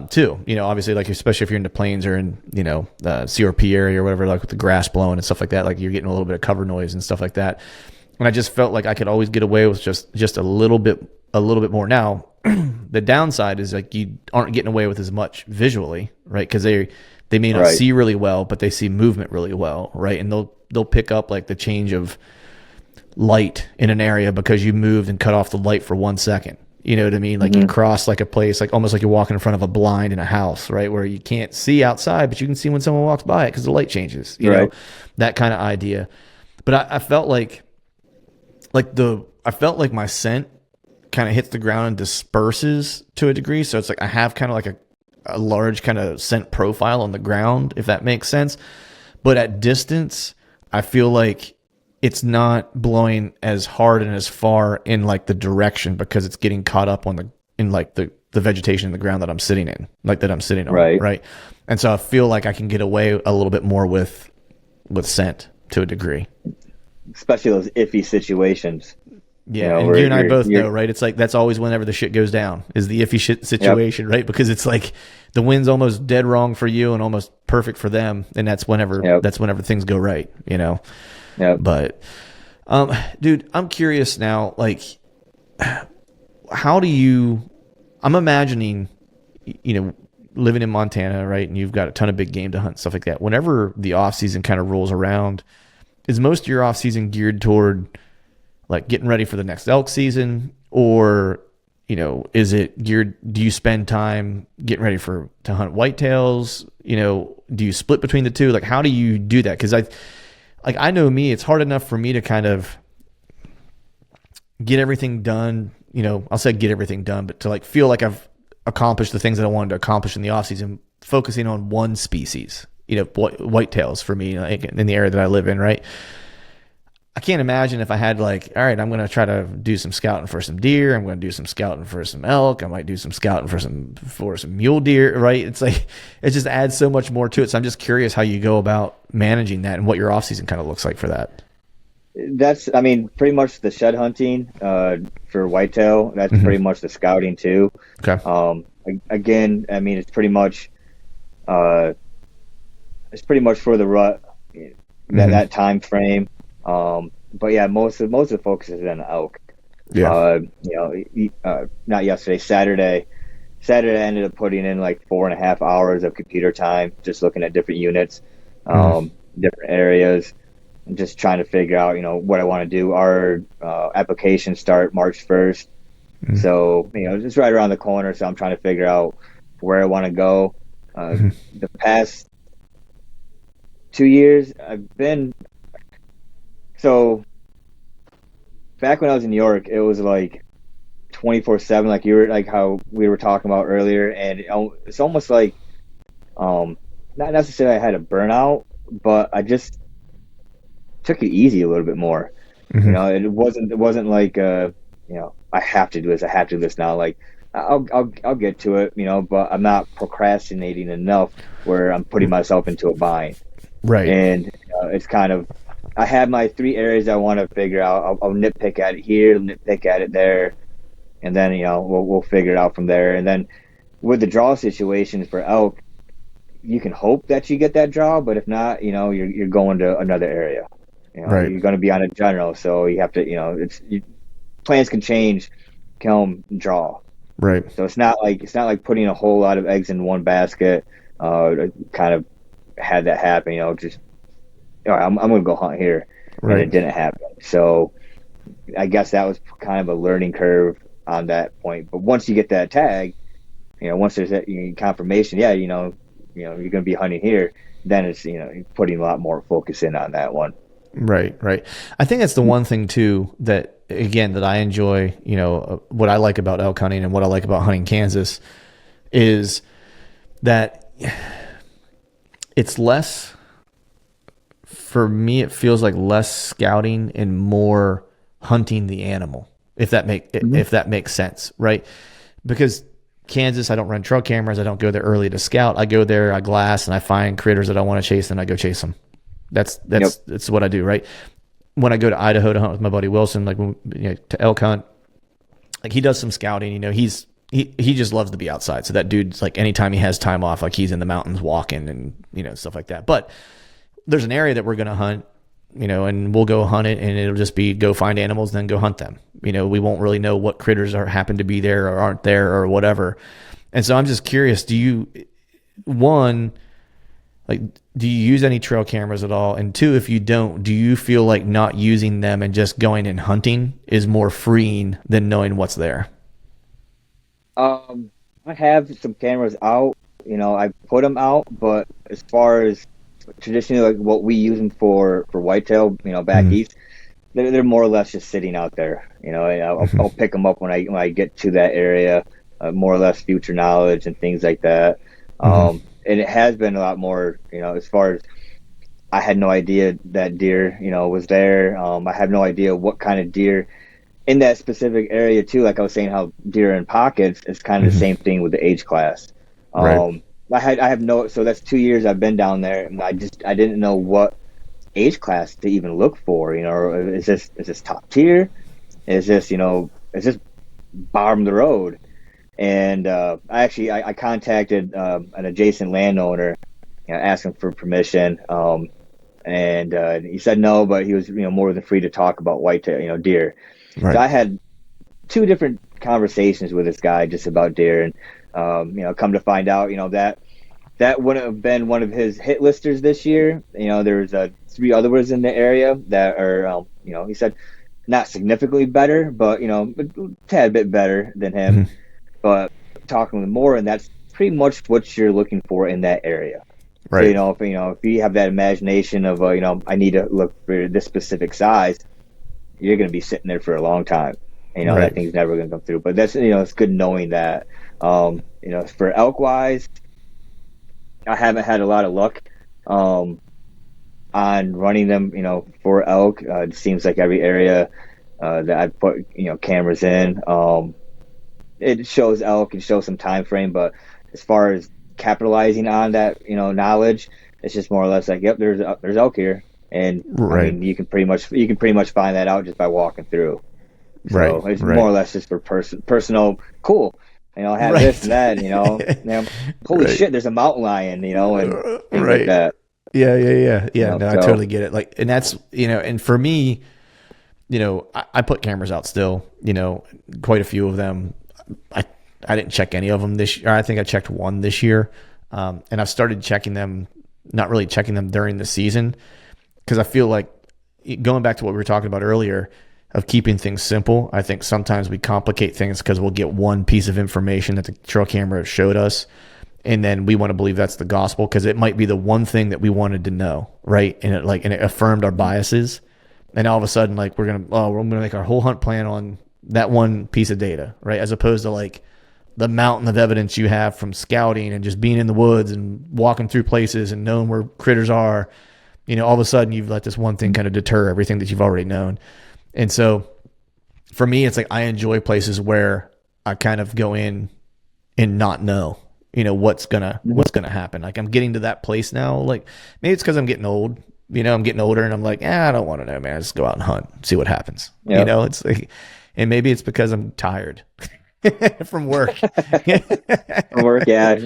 Speaker 1: Too, obviously, like especially if you're into plains or in the CRP area or whatever, like with the grass blowing and stuff like that, like you're getting a little bit of cover noise and stuff like that. And I just felt like I could always get away with just a little bit more. Now, the downside is like you aren't getting away with as much visually, right? Because they may not see really well, but they see movement really well, right? And they'll pick up like the change of light in an area because you moved and cut off the light for 1 second. You know what I mean? Like you cross like a place, like almost like you're walking in front of a blind in a house, right? Where you can't see outside, but you can see when someone walks by it because the light changes, you know, that kind of idea. But I felt like my scent kind of hits the ground and disperses to a degree. So it's like I have kind of like a large kind of scent profile on the ground, if that makes sense. But at distance, I feel like it's not blowing as hard and as far in like the direction because it's getting caught up in the vegetation in the ground that I'm sitting in, like that I'm sitting on. Right. And so I feel like I can get away a little bit more with scent to a degree. Especially
Speaker 2: those iffy situations.
Speaker 1: Yeah. And you and I both know, right? It's like, that's always whenever the shit goes down is the iffy shit situation, right? Because it's like the wind's almost dead wrong for you and almost perfect for them. And that's whenever things go right,
Speaker 2: Yeah.
Speaker 1: But, dude, I'm curious now, like, I'm imagining, living in Montana, right? And you've got a ton of big game to hunt, stuff like that. Whenever the off season kind of rolls around, is most of your off season geared toward like getting ready for the next elk season, or, is it geared, do you spend time getting ready to hunt whitetails? Do you split between the two? Like, how do you do that? Cause I know me, it's hard enough for me to kind of get everything done, I'll say get everything done, but to like feel like I've accomplished the things that I wanted to accomplish in the off season, focusing on one species, whitetails for me in the area that I live in, right? I can't imagine if I had like, all right, I'm going to try to do some scouting for some deer. I'm going to do some scouting for some elk. I might do some scouting for some mule deer, right? It's like, it just adds so much more to it. So I'm just curious how you go about managing that and what your off season kind of looks like for that.
Speaker 2: That's, pretty much the shed hunting for whitetail. That's pretty much the scouting too.
Speaker 1: Okay.
Speaker 2: Again, it's pretty much for the rut, that time frame. But yeah, most of the focus is on elk.
Speaker 1: Yeah.
Speaker 2: Not yesterday, Saturday, Saturday I ended up putting in like 4.5 hours of computer time, just looking at different units,
Speaker 1: Mm.
Speaker 2: different areas, and just trying to figure out, what I want to do. Our applications start March 1st.
Speaker 1: Mm.
Speaker 2: So, it's right around the corner. So I'm trying to figure out where I want to go.
Speaker 1: Mm.
Speaker 2: The past 2 years, so back when I was in New York, it was like 24/7, like you were, like how we were talking about earlier. And it's almost like, not necessarily I had a burnout, but I just took it easy a little bit more.
Speaker 1: Mm.
Speaker 2: It wasn't like, I have to do this. I have to do this now. Like I'll get to it, but I'm not procrastinating enough where I'm putting myself into a bind.
Speaker 1: Right.
Speaker 2: And it's kind of, I have my three areas I want to figure out. I'll nitpick at it here, nitpick at it there, and then we'll figure it out from there. And then with the draw situations for elk, you can hope that you get that draw, but if not, you're going to another area.
Speaker 1: Right.
Speaker 2: You're going to be on a general, so you have to, plans can change come draw.
Speaker 1: Right.
Speaker 2: So it's not like putting a whole lot of eggs in one basket. I kind of had that happen. Just, all right, I'm going to go hunt here, and it
Speaker 1: Right.
Speaker 2: didn't happen. So I guess that was kind of a learning curve on that point. But once you get that tag, once there's that confirmation, yeah, you're going to be hunting here, then it's, you're putting a lot more focus in on that one.
Speaker 1: Right. Right. I think that's the one thing too that, again, that I enjoy. What I like about elk hunting and what I like about hunting Kansas is that it's less. For me, it feels like less scouting and more hunting the animal. If that makes sense, right? Because Kansas, I don't run trail cameras. I don't go there early to scout. I go there, I glass, and I find critters that I want to chase, and I go chase them.
Speaker 2: Yep.
Speaker 1: That's what I do, right? When I go to Idaho to hunt with my buddy Wilson, like to elk hunt, like he does some scouting. He just loves to be outside. So that dude's like, anytime he has time off, like he's in the mountains walking and stuff like that. But there's an area that we're going to hunt, and we'll go hunt it, and it'll just be go find animals, then go hunt them. We won't really know what critters happen to be there or aren't there or whatever. And so I'm just curious, do you use any trail cameras at all? And two, if you don't, do you feel like not using them and just going and hunting is more freeing than knowing what's there?
Speaker 2: I have some cameras out. I put them out, but as far as traditionally, like what we use them for whitetail, back
Speaker 1: Mm-hmm.
Speaker 2: east, they're more or less just sitting out there. I'll pick them up when I get to that area, more or less future knowledge and things like that.
Speaker 1: Mm-hmm.
Speaker 2: And it has been a lot more, as far as, I had no idea that deer, was there. I have no idea what kind of deer in that specific area too. Like I was saying, how deer in pockets is kind of the
Speaker 1: Mm-hmm.
Speaker 2: same thing with the age class.
Speaker 1: Right.
Speaker 2: I have no, so that's 2 years I've been down there, and I didn't know what age class to even look for. Is this top tier? Is this bottom of the road? And I contacted an adjacent landowner, asking for permission. And he said no, but he was more than free to talk about whitetail, deer. So
Speaker 1: Right.
Speaker 2: I had two different conversations with this guy just about deer, and come to find out, that wouldn't have been one of his hit listers this year. There's three other ones in the area that are, he said not significantly better, but a tad bit better than him.
Speaker 1: Mm-hmm.
Speaker 2: But talking with more, and that's pretty much what you're looking for in that area. So
Speaker 1: Right.
Speaker 2: if you have that imagination of I need to look for this specific size, you're going to be sitting there for a long time. That
Speaker 1: Right.
Speaker 2: thing's never going to come through. But that's it's good knowing that. For elk wise, I haven't had a lot of luck on running them. For elk, it seems like every area that I've put cameras in, it shows elk and shows some time frame. But as far as capitalizing on that knowledge, it's just more or less like, yep, there's elk here. And I
Speaker 1: Right.
Speaker 2: mean, you can pretty much find that out just by walking through.
Speaker 1: Right.
Speaker 2: So it's more
Speaker 1: Right.
Speaker 2: or less just for personal cool. I have this and
Speaker 1: Right.
Speaker 2: that. Holy
Speaker 1: Right.
Speaker 2: shit, there's a mountain lion. And things like
Speaker 1: Right.
Speaker 2: that.
Speaker 1: Yeah. Yeah. Yeah. Yeah. No, I
Speaker 2: So
Speaker 1: totally get it. Like, and that's, and for me, I put cameras out still, quite a few of them. I I didn't check any of them this year. I think I checked one this year. And I've started checking them, not really checking them during the season, because I feel like, going back to what we were talking about earlier of keeping things simple, I think sometimes we complicate things because we'll get one piece of information that the trail camera showed us, and then we want to believe that's the gospel because it might be the one thing that we wanted to know, right? And it affirmed our biases. And all of a sudden, like, we're gonna make our whole hunt plan on that one piece of data, right? As opposed to like the mountain of evidence you have from scouting and just being in the woods and walking through places and knowing where critters are. All of a sudden you've let this one thing kind of deter everything that you've already known. And so for me, it's like I enjoy places where I kind of go in and not know, what's gonna happen. Like, I'm getting to that place now. Like, maybe it's because I'm getting old. I'm getting older and I'm like, I don't want to know, man. Just go out and hunt, see what happens.
Speaker 2: Yep.
Speaker 1: It's like, and maybe it's because I'm tired from work.
Speaker 2: From work, yeah.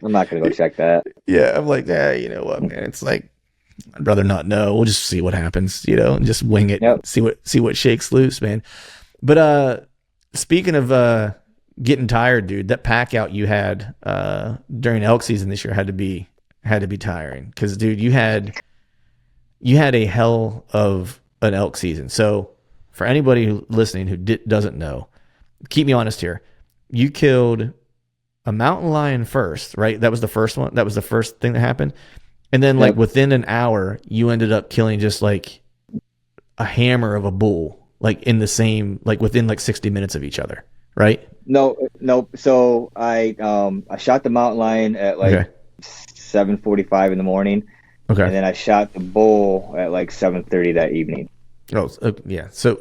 Speaker 2: I'm not gonna go check that.
Speaker 1: Yeah, I'm like, you know what, man? It's like, I'd rather not know. We'll just see what happens, and just wing it.
Speaker 2: Yep.
Speaker 1: See what shakes loose, man. But speaking of getting tired, dude, that pack out you had during elk season this year had to be tiring because, dude, you had a hell of an elk season. So for anybody listening who doesn't know, keep me honest here. You killed a mountain lion first, right? That was the first one. That was the first thing that happened. And then, like, within an hour, you ended up killing just like a hammer of a bull, like in the same, like within like 60 minutes of each other, right?
Speaker 2: No. So I shot the mountain lion at like 7:45 in the morning.
Speaker 1: Okay.
Speaker 2: And then I shot the bull at like 7:30 that evening.
Speaker 1: Oh, yeah. So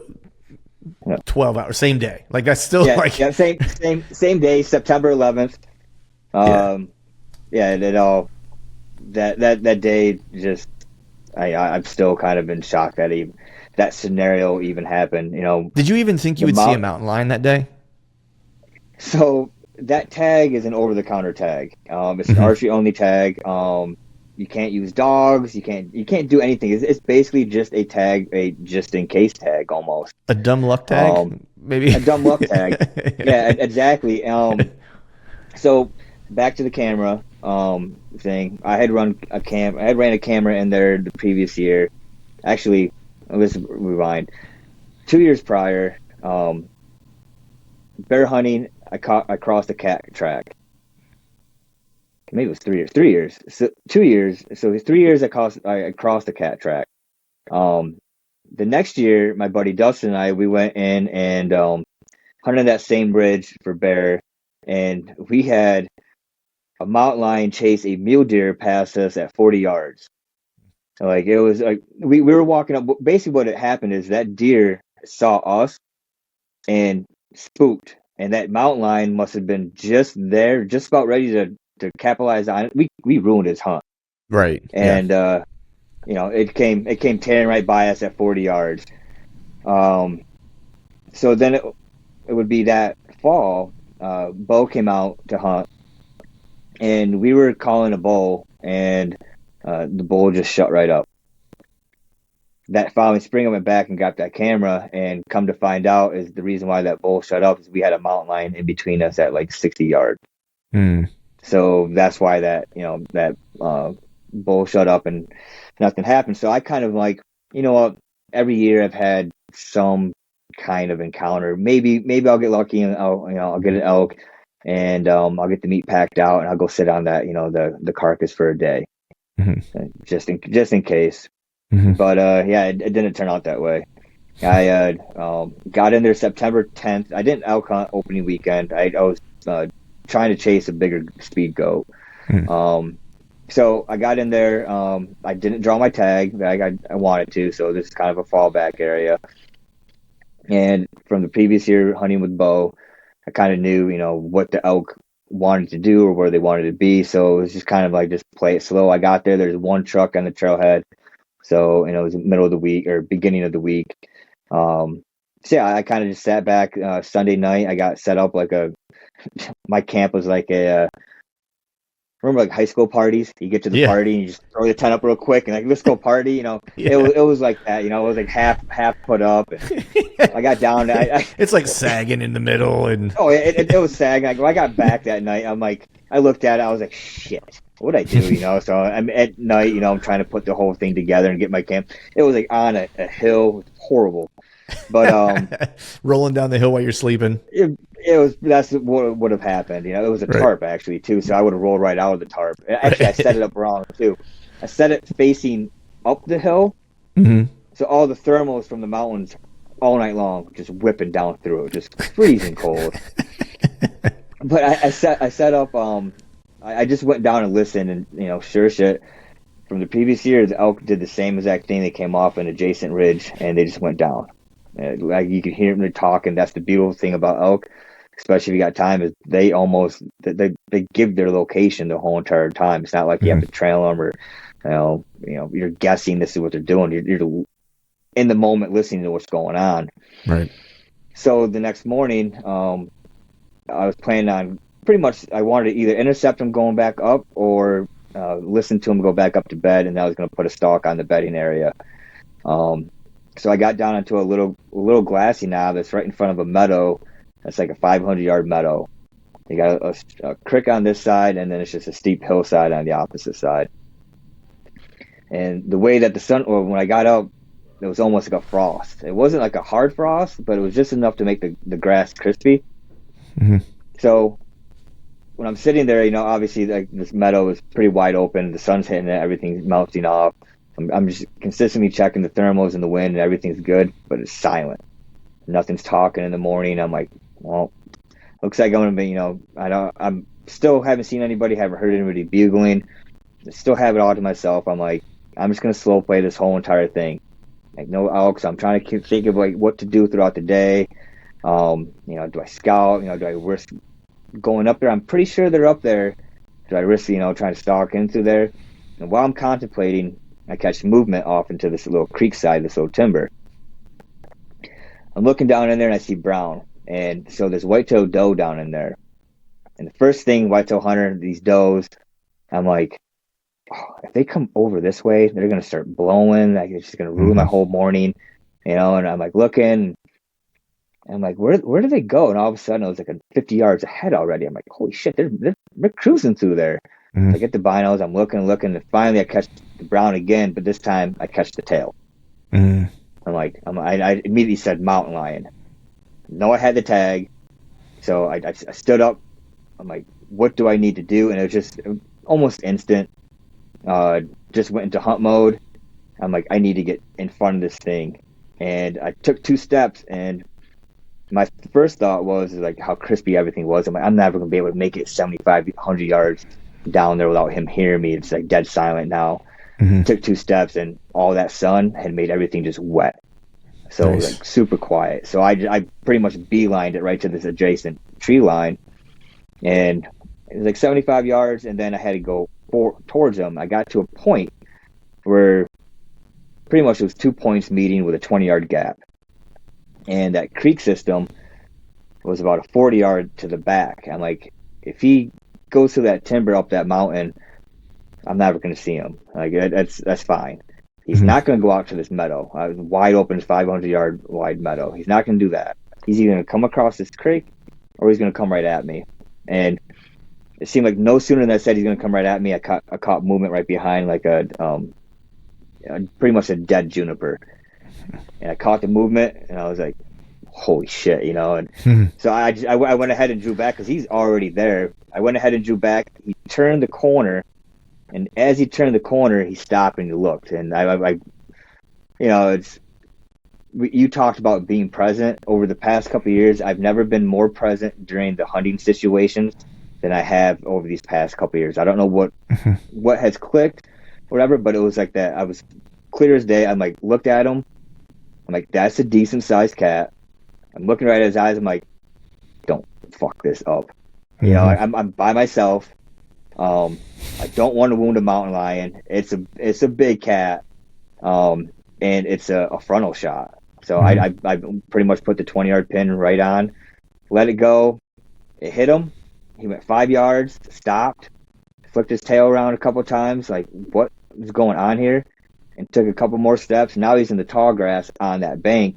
Speaker 1: 12 hours, same day. Like, that's still
Speaker 2: same day, September 11th. It all that day just I'm still kind of in shock that that scenario even happened.
Speaker 1: Did you even think you would see a mountain lion that day?
Speaker 2: So that tag is an over-the-counter tag. It's an archery only tag. You can't use dogs. You can't do anything. It's basically just a tag, a just in case tag almost.
Speaker 1: A dumb luck tag, maybe.
Speaker 2: A dumb luck tag. Yeah, exactly. So back to the camera thing. I had ran a camera in there the previous year. Actually, let's rewind. 2 years prior, bear hunting. I crossed a cat track. Maybe it was 3 years. 3 years. So 2 years. So it's 3 years I crossed the cat track. The next year, my buddy Dustin and I, we went in and hunted that same bridge for bear, and we had a mountain lion chase a mule deer past us at 40 yards. Like, it was like we were walking up. Basically, what had happened is that deer saw us and spooked, and that mountain lion must have been just there, just about ready to capitalize on it. We ruined his hunt.
Speaker 1: Right.
Speaker 2: And it came tearing right by us at 40 yards. So then it would be that fall, Bo came out to hunt, and we were calling a bull, and the bull just shut right up. That following spring, I went back and got that camera, and come to find out is the reason why that bull shut up is we had a mountain lion in between us at like 60 yards. So that's why that bull shut up and nothing happened. So I kind of like, what, every year I've had some kind of encounter. Maybe I'll get lucky and I'll get an elk, and I'll get the meat packed out, and I'll go sit on that, the carcass for a day, just in case. But it didn't turn out that way. I got in there September 10th. I didn't elk hunt opening weekend. I was trying to chase a bigger speed goat. So I got in there. I didn't draw my tag. I wanted to, so this is kind of a fallback area. And from the previous year hunting with Bo, I kind of knew, what the elk wanted to do or where they wanted to be. So it was just kind of like, just play it slow. I got there. There's one truck on the trailhead. So, it was the middle of the week or beginning of the week. So yeah, I kind of just sat back. Sunday night, I got set up like my camp was like remember like high school parties? You get to the
Speaker 1: Yeah.
Speaker 2: party and you just throw the tent up real quick and like, let's go party.
Speaker 1: Yeah.
Speaker 2: It was like that. It was like half put up. And I got down.
Speaker 1: It's like sagging in the middle and
Speaker 2: Oh, it was sagging. Like, when I got back that night, I'm like, I looked at it, I was like, shit, what'd I do? So I'm at night, I'm trying to put the whole thing together and get my camp. It was like on a hill, it was horrible. But
Speaker 1: rolling down the hill while you're sleeping.
Speaker 2: that's what would have happened. It was a
Speaker 1: Right.
Speaker 2: tarp actually too, so I would have rolled right out of the tarp. Actually, I
Speaker 1: Right.
Speaker 2: set it up wrong too. I set it facing up the hill,
Speaker 1: Hmm.
Speaker 2: so all the thermals from the mountains all night long just whipping down through it, just freezing cold. But I set up. I just went down and listened, and sure shit. From the previous year, the elk did the same exact thing. They came off an adjacent ridge, and they just went down. Like you could hear them talking. That's the beautiful thing about elk, especially if you got time. Is they give their location the whole entire time. It's not like you have to trail them or you're guessing this is what they're doing. You're in the moment listening to what's going on.
Speaker 1: Right.
Speaker 2: So the next morning, I was planning on pretty much. I wanted to either intercept him going back up or listen to him go back up to bed, and I was going to put a stalk on the bedding area. So I got down into a little glassy knob that's right in front of a meadow. That's like a 500-yard meadow. You got a creek on this side, and then it's just a steep hillside on the opposite side. And the way that when I got up, it was almost like a frost. It wasn't like a hard frost, but it was just enough to make the grass crispy.
Speaker 1: Mm-hmm.
Speaker 2: So when I'm sitting there, obviously like this meadow is pretty wide open. The sun's hitting it, everything's melting off. I'm just consistently checking the thermals and the wind, and everything's good, but it's silent. Nothing's talking in the morning. I'm like, well, looks like I'm gonna be, I'm still haven't seen anybody, haven't heard anybody bugling. I still have it all to myself. I'm like, I'm just gonna slow play this whole entire thing. Like no elk, so I'm trying to think of like what to do throughout the day. Do I scout? Do I risk going up there? I'm pretty sure they're up there. Do I risk, trying to stalk into there? And while I'm contemplating, I catch movement off into this little creek side, this little timber. I'm looking down in there and I see brown. And so there's whitetail doe down in there. And the first thing, whitetail hunter, these does, I'm like, oh, if they come over this way, they're going to start blowing. Like, it's just going to ruin my whole morning, And I'm like looking, and I'm like, where do they go? And all of a sudden, it was like 50 yards ahead already. I'm like, holy shit, they're cruising through there.
Speaker 1: Mm-hmm.
Speaker 2: So I get the binos, I'm looking, and finally I catch the brown again, but this time I catch the tail.
Speaker 1: Mm-hmm.
Speaker 2: I immediately said mountain lion. No, I had the tag, so I stood up. I'm like, what do I need to do? And it was almost instant. Just went into hunt mode. I'm like, I need to get in front of this thing, and I took 2 steps, and my first thought was like how crispy everything was. I'm like, I'm never gonna be able to make it 75, 100 yards down there without him hearing me. It's like dead silent now.
Speaker 1: Mm-hmm.
Speaker 2: Took 2 steps, and all that sun had made everything just wet. So
Speaker 1: Nice.
Speaker 2: like super quiet. So I pretty much beelined it right to this adjacent tree line, and it was like 75 yards, and then I had to go towards him. I got to a point where pretty much it was 2 points meeting with a 20-yard gap, and that creek system was about a 40-yard to the back. I'm like, if he goes through that timber up that mountain, I'm never going to see him. Like that's fine. He's not going to go out to this meadow. Wide open, 500-yard wide meadow. He's not going to do that. He's either going to come across this creek or he's going to come right at me. And it seemed like no sooner than I said he's going to come right at me, I caught movement right behind, like pretty much a dead juniper. And I caught the movement, and I was like, holy shit, And so I went ahead and drew back because he's already there. I went ahead and drew back. He turned the corner. And as he turned the corner, he stopped and he looked. And you talked about being present. Over the past couple of years, I've never been more present during the hunting situations than I have over these past couple of years. I don't know what has clicked, whatever, but it was like that. I was clear as day. I'm like, looked at him. I'm like, that's a decent sized cat. I'm looking right at his eyes. I'm like, don't fuck this up. I'm by myself. I don't want to wound a mountain lion. It's a big cat, and it's a frontal shot. So I pretty much put the 20-yard pin right on, let it go. It hit him. He went 5 yards, stopped, flicked his tail around a couple times, like what is going on here, and took a couple more steps. Now he's in the tall grass on that bank,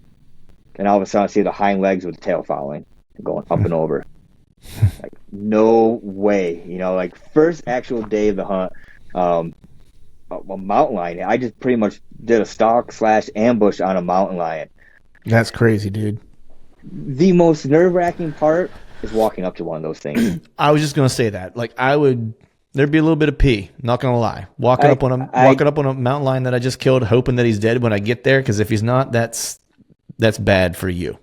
Speaker 2: and all of a sudden I see the hind legs with the tail following, going up and over. Like, no way, like first actual day of the hunt, a mountain lion. I just pretty much did a stalk / ambush on a mountain lion.
Speaker 1: That's crazy, dude.
Speaker 2: The most nerve-wracking part is walking up to one of those things.
Speaker 1: I was just gonna say that. Like, there'd be a little bit of pee. Not gonna lie. Walking up on a mountain lion that I just killed, hoping that he's dead when I get there. Because if he's not, that's bad for you.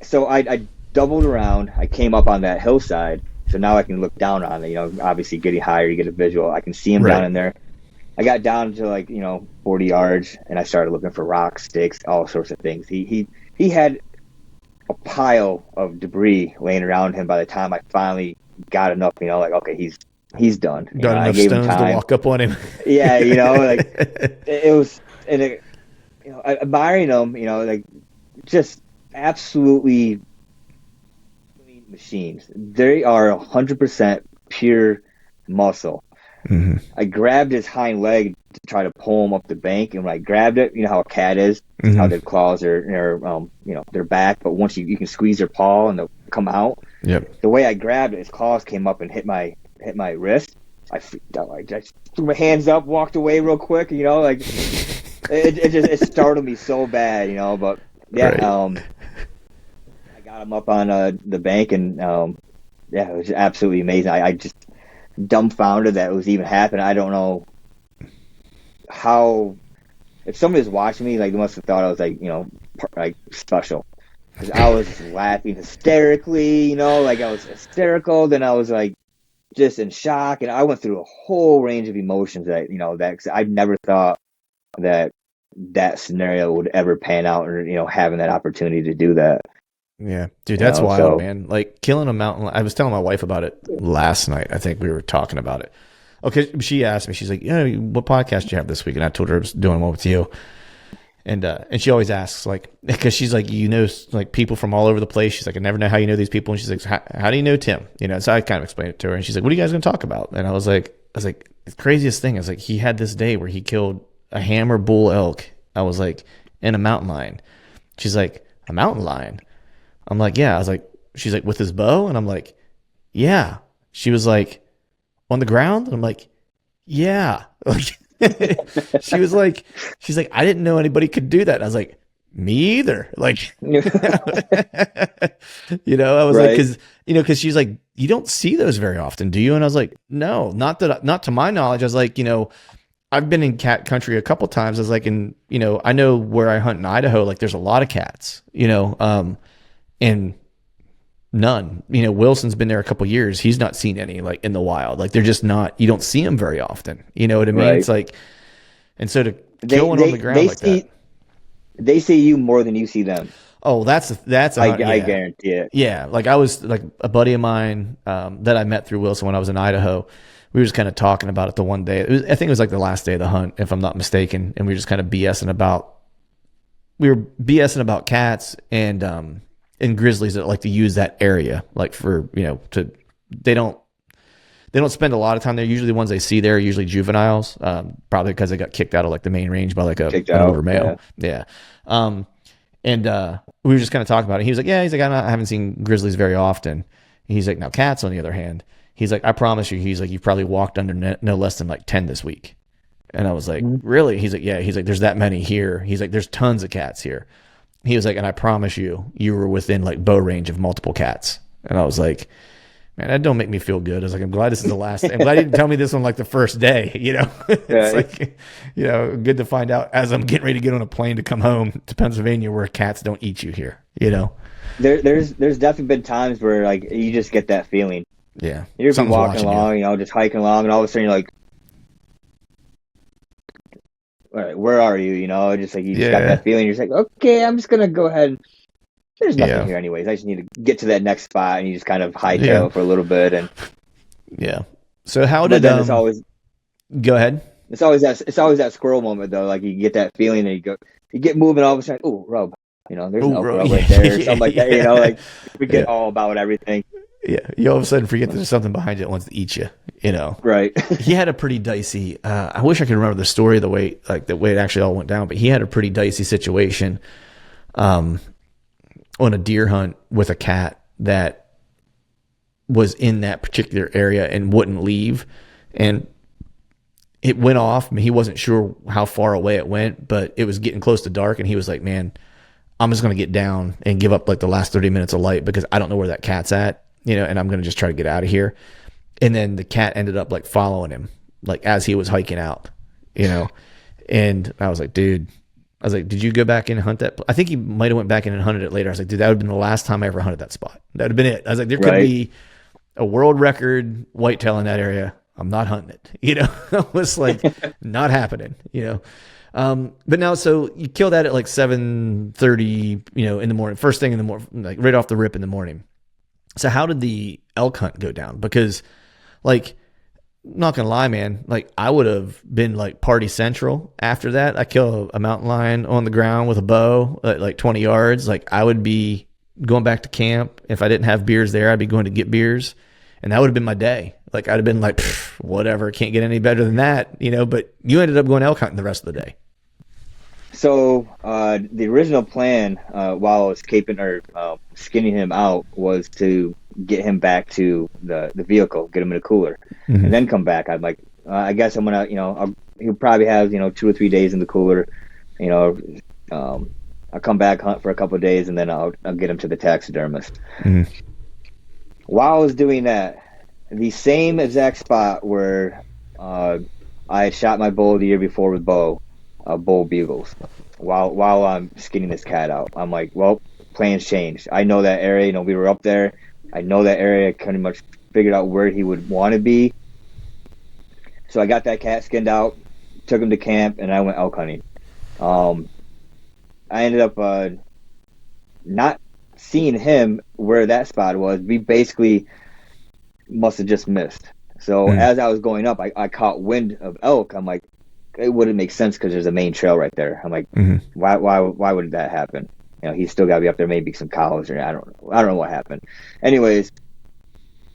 Speaker 2: So I doubled around. I came up on that hillside, so now I can look down on it. Obviously getting higher, you get a visual. I can see him down in there. I got down to 40 yards, and I started looking for rocks, sticks, all sorts of things. He had a pile of debris laying around him by the time I finally got enough. Okay, he's done.
Speaker 1: Got enough stones to walk up on him.
Speaker 2: Yeah, it was, and admiring him. Just absolutely machines. They are 100% pure muscle.
Speaker 1: Mm-hmm.
Speaker 2: I grabbed his hind leg to try to pull him up the bank, and when I grabbed it, you know how a cat is, how their claws are, they're back, but once you can squeeze their paw and they'll come out.
Speaker 1: Yep.
Speaker 2: The way I grabbed it, his claws came up and hit my wrist. I freaked out. I just threw my hands up, walked away real quick. It startled me so bad, But yeah,
Speaker 1: right.
Speaker 2: I got him up on the bank, and it was absolutely amazing. I just dumbfounded that it was even happening. I don't know how. If somebody was watching me, they must have thought I was special, because I was laughing hysterically. I was hysterical. Then I was just in shock, and I went through a whole range of emotions that cause I never thought that scenario would ever pan out, or having that opportunity to do that.
Speaker 1: Yeah, dude, that's wild, man. Like, killing a mountain lion. I was telling my wife about it last night. I think we were talking about it. Okay, she asked me, she's like, what podcast do you have this week? And I told her I was doing one with you. And she always asks, because she's like, people from all over the place. She's like, I never know how you know these people. And she's like, how do you know Tim? So I kind of explained it to her. And she's like, what are you guys going to talk about? And I was like, the craziest thing is he had this day where he killed a hammer bull elk. I was like, and a mountain lion. She's like, a mountain lion? I'm like, yeah. I was like, she's like, with his bow? And I'm like, yeah. She was like, on the ground? And I'm like, yeah. She's like, I didn't know anybody could do that. And I was like, me either. I was like, cause she's like, you don't see those very often, do you? And I was like, no, not to my knowledge. I was like, I've been in cat country a couple times. I was like, I know where I hunt in Idaho, there's a lot of cats, and none. Wilson's been there a couple years. He's not seen any in the wild. They're just not. You don't see them very often. You know what I mean? Right. It's and so to kill one on the ground that.
Speaker 2: They see you more than you see them.
Speaker 1: Oh, that's
Speaker 2: I guarantee it.
Speaker 1: Yeah, I was a buddy of mine that I met through Wilson when I was in Idaho. We were just kind of talking about it the one day. I think it was the last day of the hunt, if I'm not mistaken, and we were just kind of BSing about. We were BSing about cats and grizzlies that like to use that area, for they don't spend a lot of time there. Usually the ones they see there are usually juveniles, probably because they got kicked out of the main range by an older male. Yeah. And we were just kind of talking about it. He was like, yeah, I haven't seen grizzlies very often. He's like, now cats on the other hand, he's like, I promise you, he's like, you've probably walked under no less than 10 this week. And I was like, really? He's like, yeah. He's like, there's that many here. He's like, there's tons of cats here. He was like, and I promise you were within bow range of multiple cats. And I was like, man, that don't make me feel good. I was like, I'm glad this is the last. I'm glad you didn't tell me this on the first day. It's good to find out as I'm getting ready to get on a plane to come home to Pennsylvania, where cats don't eat you here.
Speaker 2: There's definitely been times where you just get that feeling.
Speaker 1: Yeah,
Speaker 2: you're walking along, just hiking along, and all of a sudden you're like, all right, where are you? Just you just got that feeling. You're just like, okay, I'm just gonna go ahead. There's nothing here anyways. I just need to get to that next spot, and you just kind of hightail for a little bit. And
Speaker 1: so how did
Speaker 2: it's always
Speaker 1: go ahead?
Speaker 2: It's always that squirrel moment though. You get that feeling, and you get moving. All of a sudden, oh, rub. There's an elk rub right there, or something like that. We get all about everything.
Speaker 1: Yeah, you all of a sudden forget that there's something behind you that wants to eat you. You know,
Speaker 2: Right.
Speaker 1: he had a pretty dicey. I wish I could remember the story the way it actually all went down, but he had a pretty dicey situation on a deer hunt with a cat that was in that particular area and wouldn't leave, and it went off. I mean, he wasn't sure how far away it went, but it was getting close to dark, and he was like, "Man, I'm just going to get down and give up like the last 30 minutes of light because I don't know where that cat's at, you know, and I'm going to just try to get out of here." And then the cat ended up like following him, like as he was hiking out, you know, and I was like, dude, I was like, did you go back and hunt that? I think he might've went back in and hunted it later. I was like, dude, that would have been the last time I ever hunted that spot. That would have been it. I was like, there could be a world record whitetail in that area. I'm not hunting it, you know. It was like not happening, you know. But now, so you kill that at like 7:30, you know, in the morning, first thing in the morning, like right off the rip in the morning. So how did the elk hunt go down? Because like, not gonna lie, man, like I would have been like party central after that. I kill a mountain lion on the ground with a bow at like 20 yards. Like I would be going back to camp. If I didn't have beers there, I'd be going to get beers, and that would have been my day. Like I'd have been like, whatever, can't get any better than that, you know. But you ended up going elk hunting the rest of the day.
Speaker 2: So the original plan while I was skinning him out was to get him back to the vehicle, get him in a cooler, and then come back. I'm like, I guess I'm gonna, you know, he'll probably have, you know, 2 or 3 days in the cooler, you know. I'll come back, hunt for a couple of days, and then I'll get him to the taxidermist. While I was doing that, the same exact spot where I had shot my bull the year before with bull bugles, while I'm skinning this cat out, I'm like, well, plans changed. I know that area. You know, we were up there. I know that area. Kind of much figured out where he would want to be. So I got that cat skinned out, took him to camp, and I went elk hunting. I ended up not seeing him where that spot was. We basically must have just missed. So as I was going up, I caught wind of elk. I'm like, it wouldn't make sense because there's a main trail right there. I'm like, why would that happen? You know, he's still got to be up there, maybe some cows, or I don't know what happened. Anyways,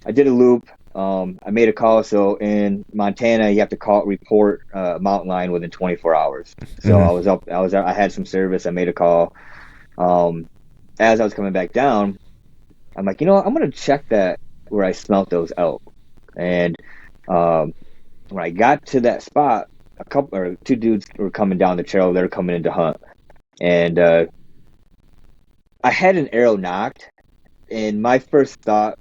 Speaker 2: I did a loop. I made a call. So in Montana, you have to report mountain lion within 24 hours. So I had some service. I made a call. As I was coming back down, I'm like, you know what? I'm going to check that where I smelt those elk. And when I got to that spot, two dudes were coming down the trail. They're coming in to hunt. And I had an arrow knocked, and my first thought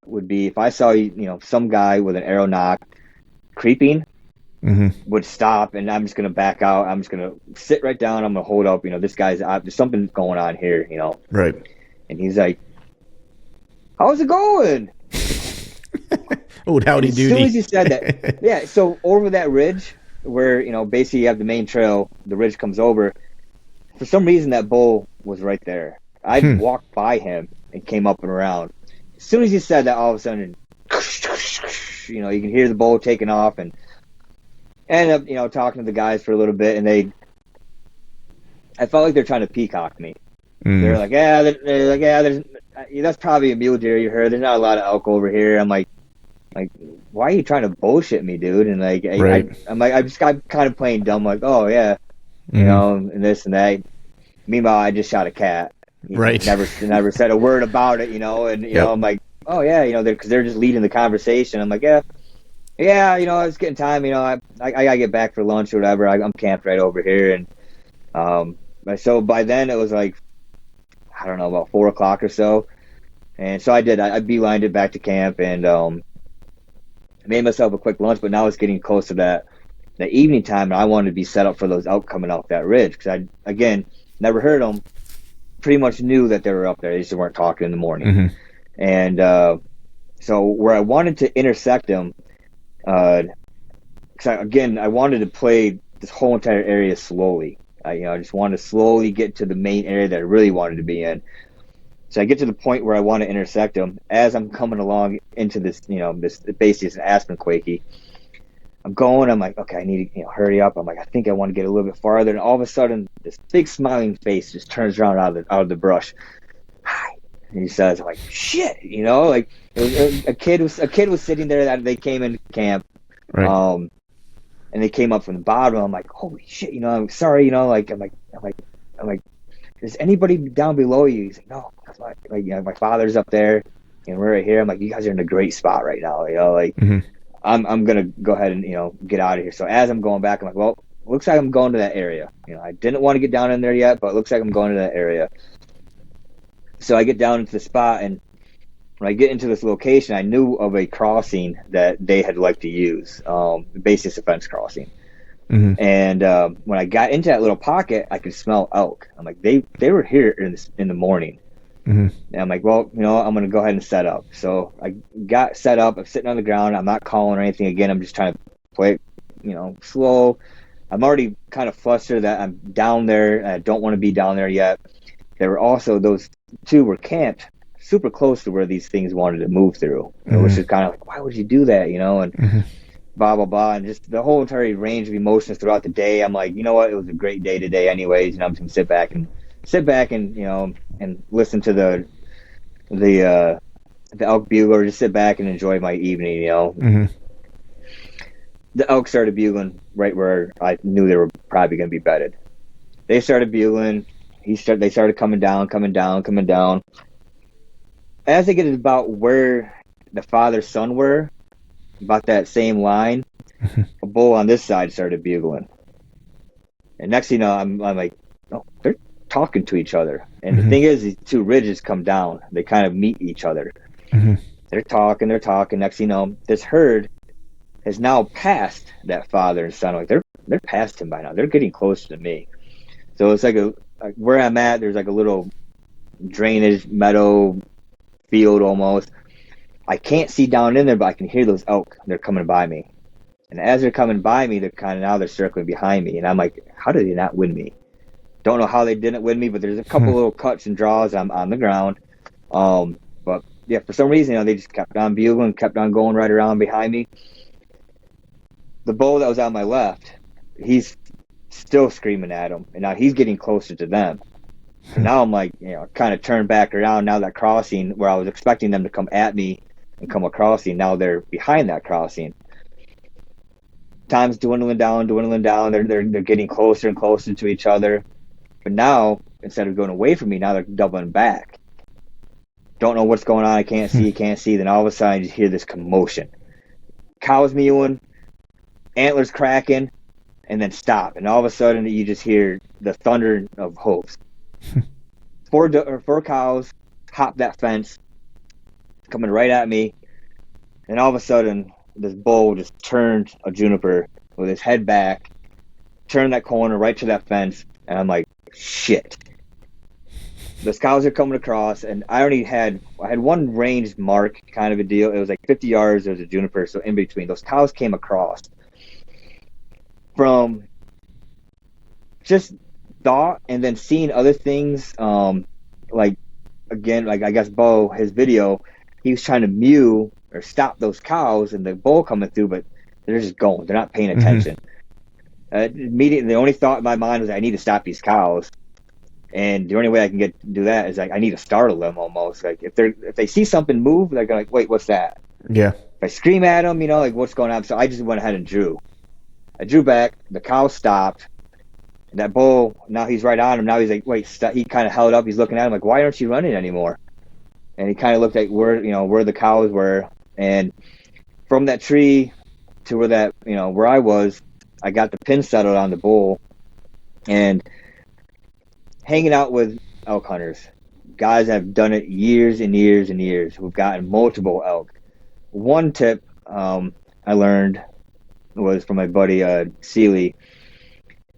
Speaker 2: would be, if I saw, you know, some guy with an arrow knocked creeping, would stop, and I'm just gonna back out. I'm just gonna sit right down. I'm gonna hold up. You know, this guy's there's something going on here. You know,
Speaker 1: right?
Speaker 2: And he's like, "How's it going?"
Speaker 1: Old howdy doody.
Speaker 2: As soon as he said that, yeah. So over that ridge, where, you know, basically you have the main trail, the ridge comes over. For some reason, that bull was right there. I walked by him and came up and around. As soon as he said that, all of a sudden, you know, you can hear the bull taking off, and ended up, you know, talking to the guys for a little bit, and I felt like they're trying to peacock me. They're like, that's probably a mule deer you heard. There's not a lot of elk over here. I'm like, why are you trying to bullshit me, dude? And like, I'm kind of playing dumb, like, oh yeah, you know, and this and that. Meanwhile, I just shot a cat.
Speaker 1: Right.
Speaker 2: Never said a word about it, you know. And you know, I'm like, oh yeah, you know, because they're just leading the conversation. I'm like, yeah, you know, it's getting time. You know, I gotta get back for lunch or whatever. I'm camped right over here, and so by then it was like, I don't know, about 4 o'clock or so. And so I beelined it back to camp, and I made myself a quick lunch. But now it's getting close to that evening time, and I wanted to be set up for those elk coming off that ridge, because I, again, never heard them. Pretty much knew that they were up there. They just weren't talking in the morning. And so where I wanted to intersect them, because I wanted to play this whole entire area slowly. I just wanted to slowly get to the main area that I really wanted to be in. So I get to the point where I want to intersect them. As I'm coming along into this, you know, this basically it's an aspen quakey. I'm going. I'm like, okay, I need to, you know, hurry up. I'm like, I think I want to get a little bit farther. And all of a sudden, this big smiling face just turns around out of the brush. Hi, And he says, I'm like, shit, like it was a kid was sitting there that they came into camp,
Speaker 1: Right.
Speaker 2: and they came up from the bottom. I'm like, holy shit, I'm sorry, like I'm like, is anybody down below you? He's like, no, my father's up there, and we're right here. I'm like, you guys are in a great spot right now, like
Speaker 1: Mm-hmm.
Speaker 2: I'm gonna go ahead and get out of here. So as I'm going back, I'm like, well, looks like I'm going to that area. I didn't want to get down in there yet, but it looks like I'm going to that area. So I get down into the spot, and when I get into this location, I knew of a crossing that they had liked to use, basically a fence crossing.
Speaker 1: Mm-hmm.
Speaker 2: And when I got into that little pocket, I could smell elk. I'm like, they were here in the morning.
Speaker 1: Mm-hmm.
Speaker 2: And I'm like, well, I'm going to go ahead and set up. So I got set up. I'm sitting on the ground. I'm not calling or anything. Again, I'm just trying to play it, slow. I'm already kind of flustered that I'm down there. And I don't want to be down there yet. There were also, those two were camped super close to where these things wanted to move through, which is kind of like, why would you do that, and
Speaker 1: Mm-hmm.
Speaker 2: blah, blah, blah. And just the whole entire range of emotions throughout the day. I'm like, you know what? It was a great day today anyways. I'm just going to sit back and, and listen to the elk bugle, or just sit back and enjoy my evening,
Speaker 1: Mm-hmm.
Speaker 2: The elk started bugling right where I knew they were probably going to be bedded. They started bugling. They started coming down. As they get about where the father-son were, about that same line, a bull on this side started bugling. And next thing you know, I'm like, oh, they're talking to each other. And the thing is, these two ridges come down. They kind of meet each other.
Speaker 1: Mm-hmm.
Speaker 2: They're talking. Next thing you know, this herd has now passed that father and son. Like they're past him by now. They're getting closer to me. So it's like where I'm at, there's like a little drainage meadow field almost. I can't see down in there, but I can hear those elk. They're coming by me. And as they're coming by me, they're circling behind me. And I'm like, how did they not win me? Don't know how they didn't win me, but there's a couple little cuts and draws. I'm on the ground. But yeah, for some reason, they just kept on bugling, kept on going right around behind me. The bull that was on my left, he's still screaming at him, and now he's getting closer to them. And now I'm like, kind of turned back around. Now that crossing where I was expecting them to come at me and come across, now they're behind that crossing. Time's dwindling down. They're getting closer and closer to each other. But now, instead of going away from me, now they're doubling back. Don't know what's going on. I can't see. Then all of a sudden, you hear this commotion. Cows mewing, antlers cracking, and then stop. And all of a sudden, you just hear the thunder of hooves. Four cows hop that fence, coming right at me. And all of a sudden, this bull just turned a juniper with his head back, turned that corner right to that fence, and I'm like, shit. Those cows are coming across, and I had one ranged mark kind of a deal. It was like 50 yards. There was a juniper, so in between. Those cows came across from just thought and then seeing other things, like, again, like I guess Bo, his video, he was trying to mew or stop those cows and the bull coming through, but they're just going. They're not paying attention. Immediately, the only thought in my mind was I need to stop these cows. And the only way I can do that is like I need to startle them almost. Like if they see something move, they're like, wait, what's that?
Speaker 1: Yeah.
Speaker 2: If I scream at them, like what's going on? So I just went ahead and drew. I drew back. The cow stopped. And that bull, now he's right on him. Now he's like, wait, stop. He kind of held up. He's looking at him like, why aren't you running anymore? And he kind of looked at where the cows were. And from that tree to where that, where I was, I got the pin settled on the bull. And hanging out with elk hunters, guys that have done it years and years and years, who've gotten multiple elk. One tip I learned was from my buddy Seeley,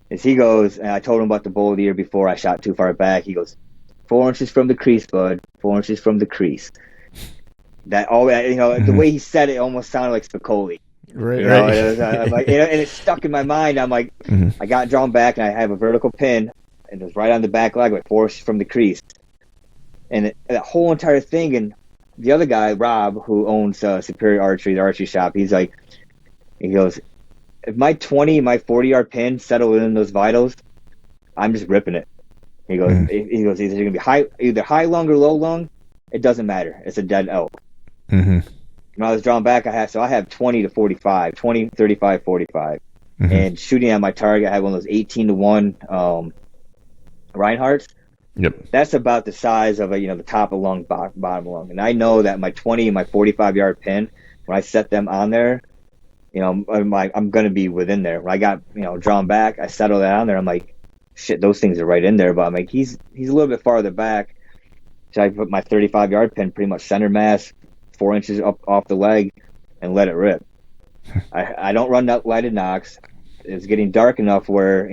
Speaker 2: is he goes, and I told him about the bull the year before I shot too far back. He goes, 4 inches from the crease, bud, 4 inches from the crease. The way he said it almost sounded like Spicoli.
Speaker 1: Right.
Speaker 2: I'm like, and it stuck in my mind. I'm like, I got drawn back, and I have a vertical pin, and it was right on the back leg, like 4 inches from the crease. And that whole entire thing, and the other guy, Rob, who owns Superior Archery, the archery shop, he goes, if my 40-yard pin settle in those vitals, I'm just ripping it. He goes, either going to be either high lung or low lung, it doesn't matter. It's a dead elk.
Speaker 1: Mm-hmm.
Speaker 2: When I was drawn back, I have 20 to 45, 20, 35, 45.
Speaker 1: Mm-hmm.
Speaker 2: And shooting at my target, I had one of those 18-1 Reinhardts.
Speaker 1: Yep.
Speaker 2: That's about the size of the top of lung, bottom lung. And I know that my 20 and my 45-yard pin, when I set them on there, I'm going to be within there. When I got, drawn back, I settled that on there. I'm like, shit, those things are right in there. But I'm like, he's a little bit farther back. So I put my 35-yard pin pretty much center mass, 4 inches up off the leg, and let it rip. I don't run that lighted nocks. It's getting dark enough where,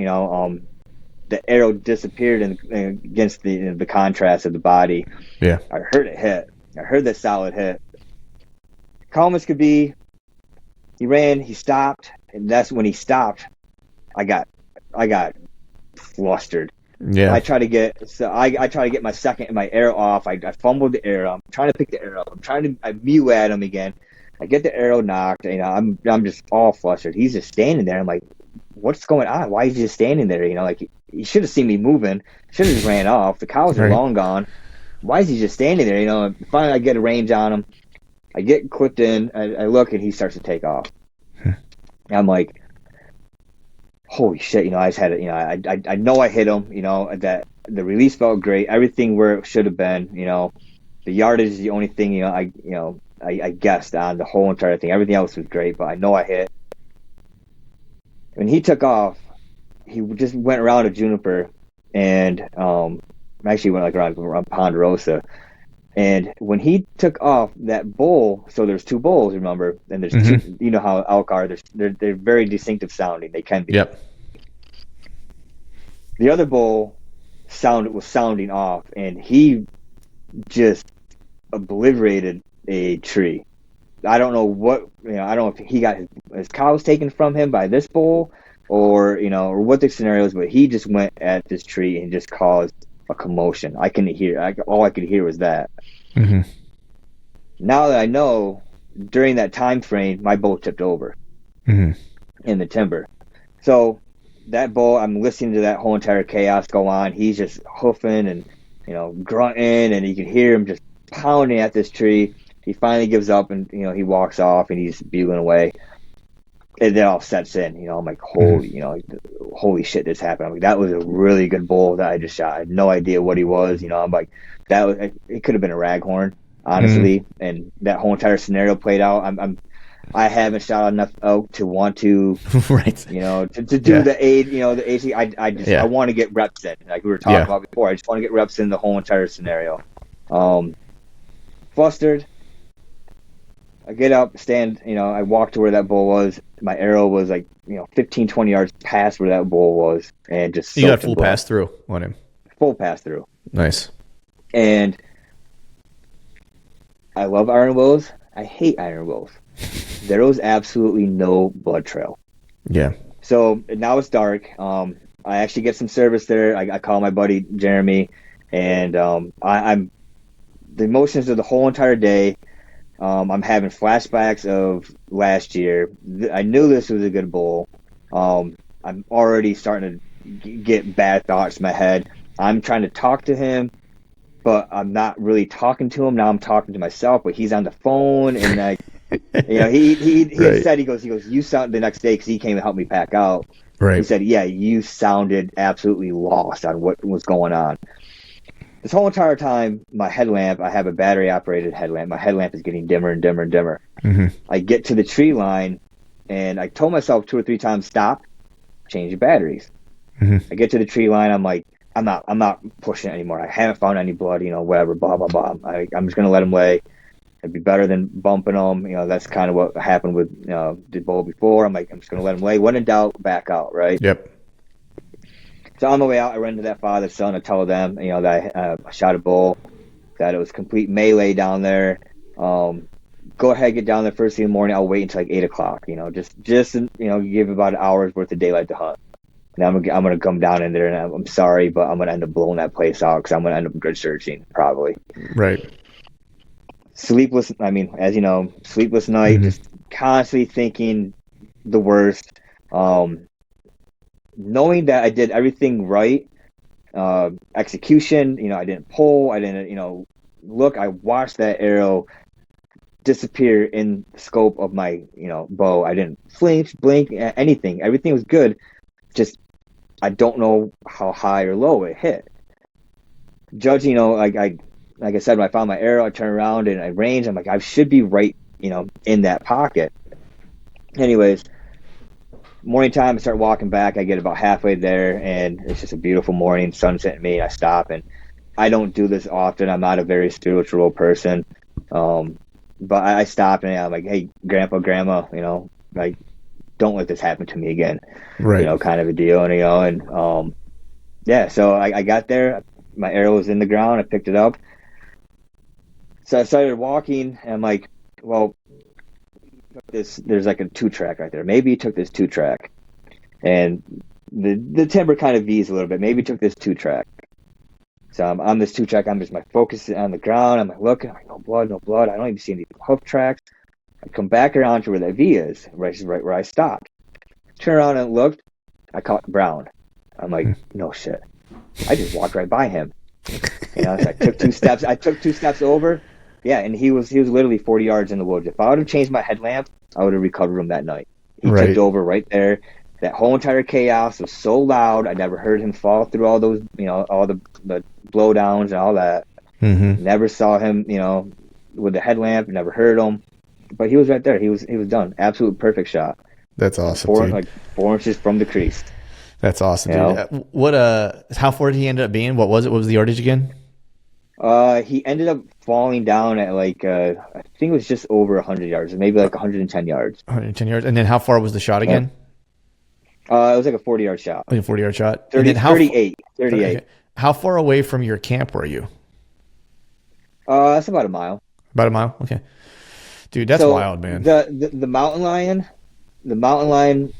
Speaker 2: the arrow disappeared against the contrast of the body.
Speaker 1: Yeah.
Speaker 2: I heard it hit. I heard that solid hit. Calm as could be. He ran. He stopped, and that's when he stopped. I got flustered.
Speaker 1: Yeah.
Speaker 2: I try to get my arrow off. I fumbled the arrow. I'm trying to pick the arrow up. I mew at him again. I get the arrow knocked. I'm just all flustered. He's just standing there. I'm like, what's going on? Why is he just standing there? Like he should have seen me moving. Should have just ran off. The cows are long gone. Why is he just standing there? Finally I get a range on him. I get clipped in. I look and he starts to take off. I'm like, holy shit! I just had it. I know I hit him. That the release felt great. Everything where it should have been. The yardage is the only thing. I guessed on the whole entire thing. Everything else was great, but I know I hit. When he took off, he just went around a juniper, and actually went like around Ponderosa. And when he took off, that bull, so there's two bulls, remember? And there's two, you know how elk are. They're very distinctive sounding. They can be.
Speaker 1: Yep. The
Speaker 2: other bull was sounding off, and he just obliterated a tree. I don't know what, I don't know if he got his cows taken from him by this bull or what the scenario is, but he just went at this tree and just caused a commotion. All I could hear was that.
Speaker 1: Mm-hmm.
Speaker 2: Now that I know, during that time frame, my bull tipped over in the timber. So that bull, I'm listening to that whole entire chaos go on. He's just hoofing and, grunting, and you can hear him just pounding at this tree. He finally gives up and, he walks off and he's bugling away. And then all sets in, I'm like, holy shit, this happened. I'm like, that was a really good bull that I just shot. I had no idea what he was. I'm like, it could have been a raghorn, honestly. And that whole entire scenario played out. I haven't shot enough elk to want to,
Speaker 1: right.
Speaker 2: To do the aid, the AC. I want to get reps in, like we were talking about before. I just want to get reps in the whole entire scenario. Flustered. I get up, stand, I walk to where that bull was. My arrow was like, 15, 20 yards past where that bull was, and just
Speaker 1: you got full pass through on him.
Speaker 2: Full pass through.
Speaker 1: Nice.
Speaker 2: And I love iron willows. I hate iron willows. There was absolutely no blood trail.
Speaker 1: Yeah.
Speaker 2: So now it's dark. I actually get some service there. I call my buddy Jeremy, and I'm the emotions of the whole entire day. I'm having flashbacks of last year. I knew this was a good bull. I'm already starting to get bad thoughts in my head. I'm trying to talk to him, but I'm not really talking to him. Now I'm talking to myself, but he's on the phone, and like, he
Speaker 1: right.
Speaker 2: said, he goes, you sound the next day, because he came and helped me pack out.
Speaker 1: Right.
Speaker 2: He said, yeah, you sounded absolutely lost on what was going on. This whole entire time, my headlamp, I have a battery-operated headlamp. My headlamp is getting dimmer and dimmer and dimmer. I get to the tree line, and I told myself 2 or 3 times, stop, change your batteries. I get to the tree line, I'm like, I'm not pushing it anymore. I haven't found any blood, whatever, blah, blah, blah. I'm just going to let him lay. It'd be better than bumping him. That's kind of what happened with the bull before. I'm like, I'm just going to let him lay. When in doubt, back out, right?
Speaker 1: Yep.
Speaker 2: So on the way out, I run to that father son. I tell them, that I shot a bull, that it was complete melee down there. Go ahead, get down there first thing in the morning. I'll wait until like 8 o'clock. Just give about an hour's worth of daylight to hunt. And I'm gonna come down in there, and I'm sorry, but I'm gonna end up blowing that place out, because I'm gonna end up good searching probably.
Speaker 1: Right.
Speaker 2: Sleepless. I mean, as you know, sleepless night. Just constantly thinking the worst. Knowing that I did everything right, execution, I didn't pull, I didn't, look, I watched that arrow disappear in the scope of my, bow. I didn't flinch, blink, anything. Everything was good. Just I don't know how high or low it hit. Judging, like I said, when I found my arrow, I turned around and I ranged. I'm like, I should be right, in that pocket. Anyways, morning time, I start walking back. I get about halfway there, and it's just a beautiful morning, sun's hitting me. I stop, and I don't do this often. I'm not a very spiritual person, but I stop and I'm like, hey, grandpa, grandma, like, don't let this happen to me again,
Speaker 1: Right.
Speaker 2: kind of a deal. And yeah, so I got there. My arrow was in the ground. I picked it up. So I started walking, and I'm like, well, there's like a 2-track right there. Maybe he took this 2-track, and the timber kind of V's a little bit. Maybe he took this 2-track. So I'm on this 2-track. I'm just focused on the ground. I'm like looking, like, no blood, no blood. I don't even see any hoof tracks. I come back around to where that V is, right where I stopped. Turn around and looked. I caught brown. I'm like, no shit. I just walked right by him. So I took 2 steps. I took 2 steps over. Yeah, and he was literally 40 yards in the woods. If I would have changed my headlamp, I would have recovered him that night. He tipped over right there. That whole entire chaos was so loud. I never heard him fall through all those, all the blowdowns and all that.
Speaker 1: Mm-hmm.
Speaker 2: Never saw him, with the headlamp. Never heard him. But he was right there. He was done. Absolute perfect shot.
Speaker 1: That's awesome, dude.
Speaker 2: 4 inches from the crease.
Speaker 1: That's awesome, dude. What how far did he end up being? What was it? What was the yardage again?
Speaker 2: He ended up falling down at I think it was just over 100 yards, maybe 110 yards.
Speaker 1: 110 yards. And then how far was the shot again?
Speaker 2: It was like a 40-yard shot.
Speaker 1: Like a 40-yard shot?
Speaker 2: 38.
Speaker 1: Okay. How far away from your camp were you?
Speaker 2: That's about a mile.
Speaker 1: About a mile? Okay. Dude, that's wild, man.
Speaker 2: The mountain lion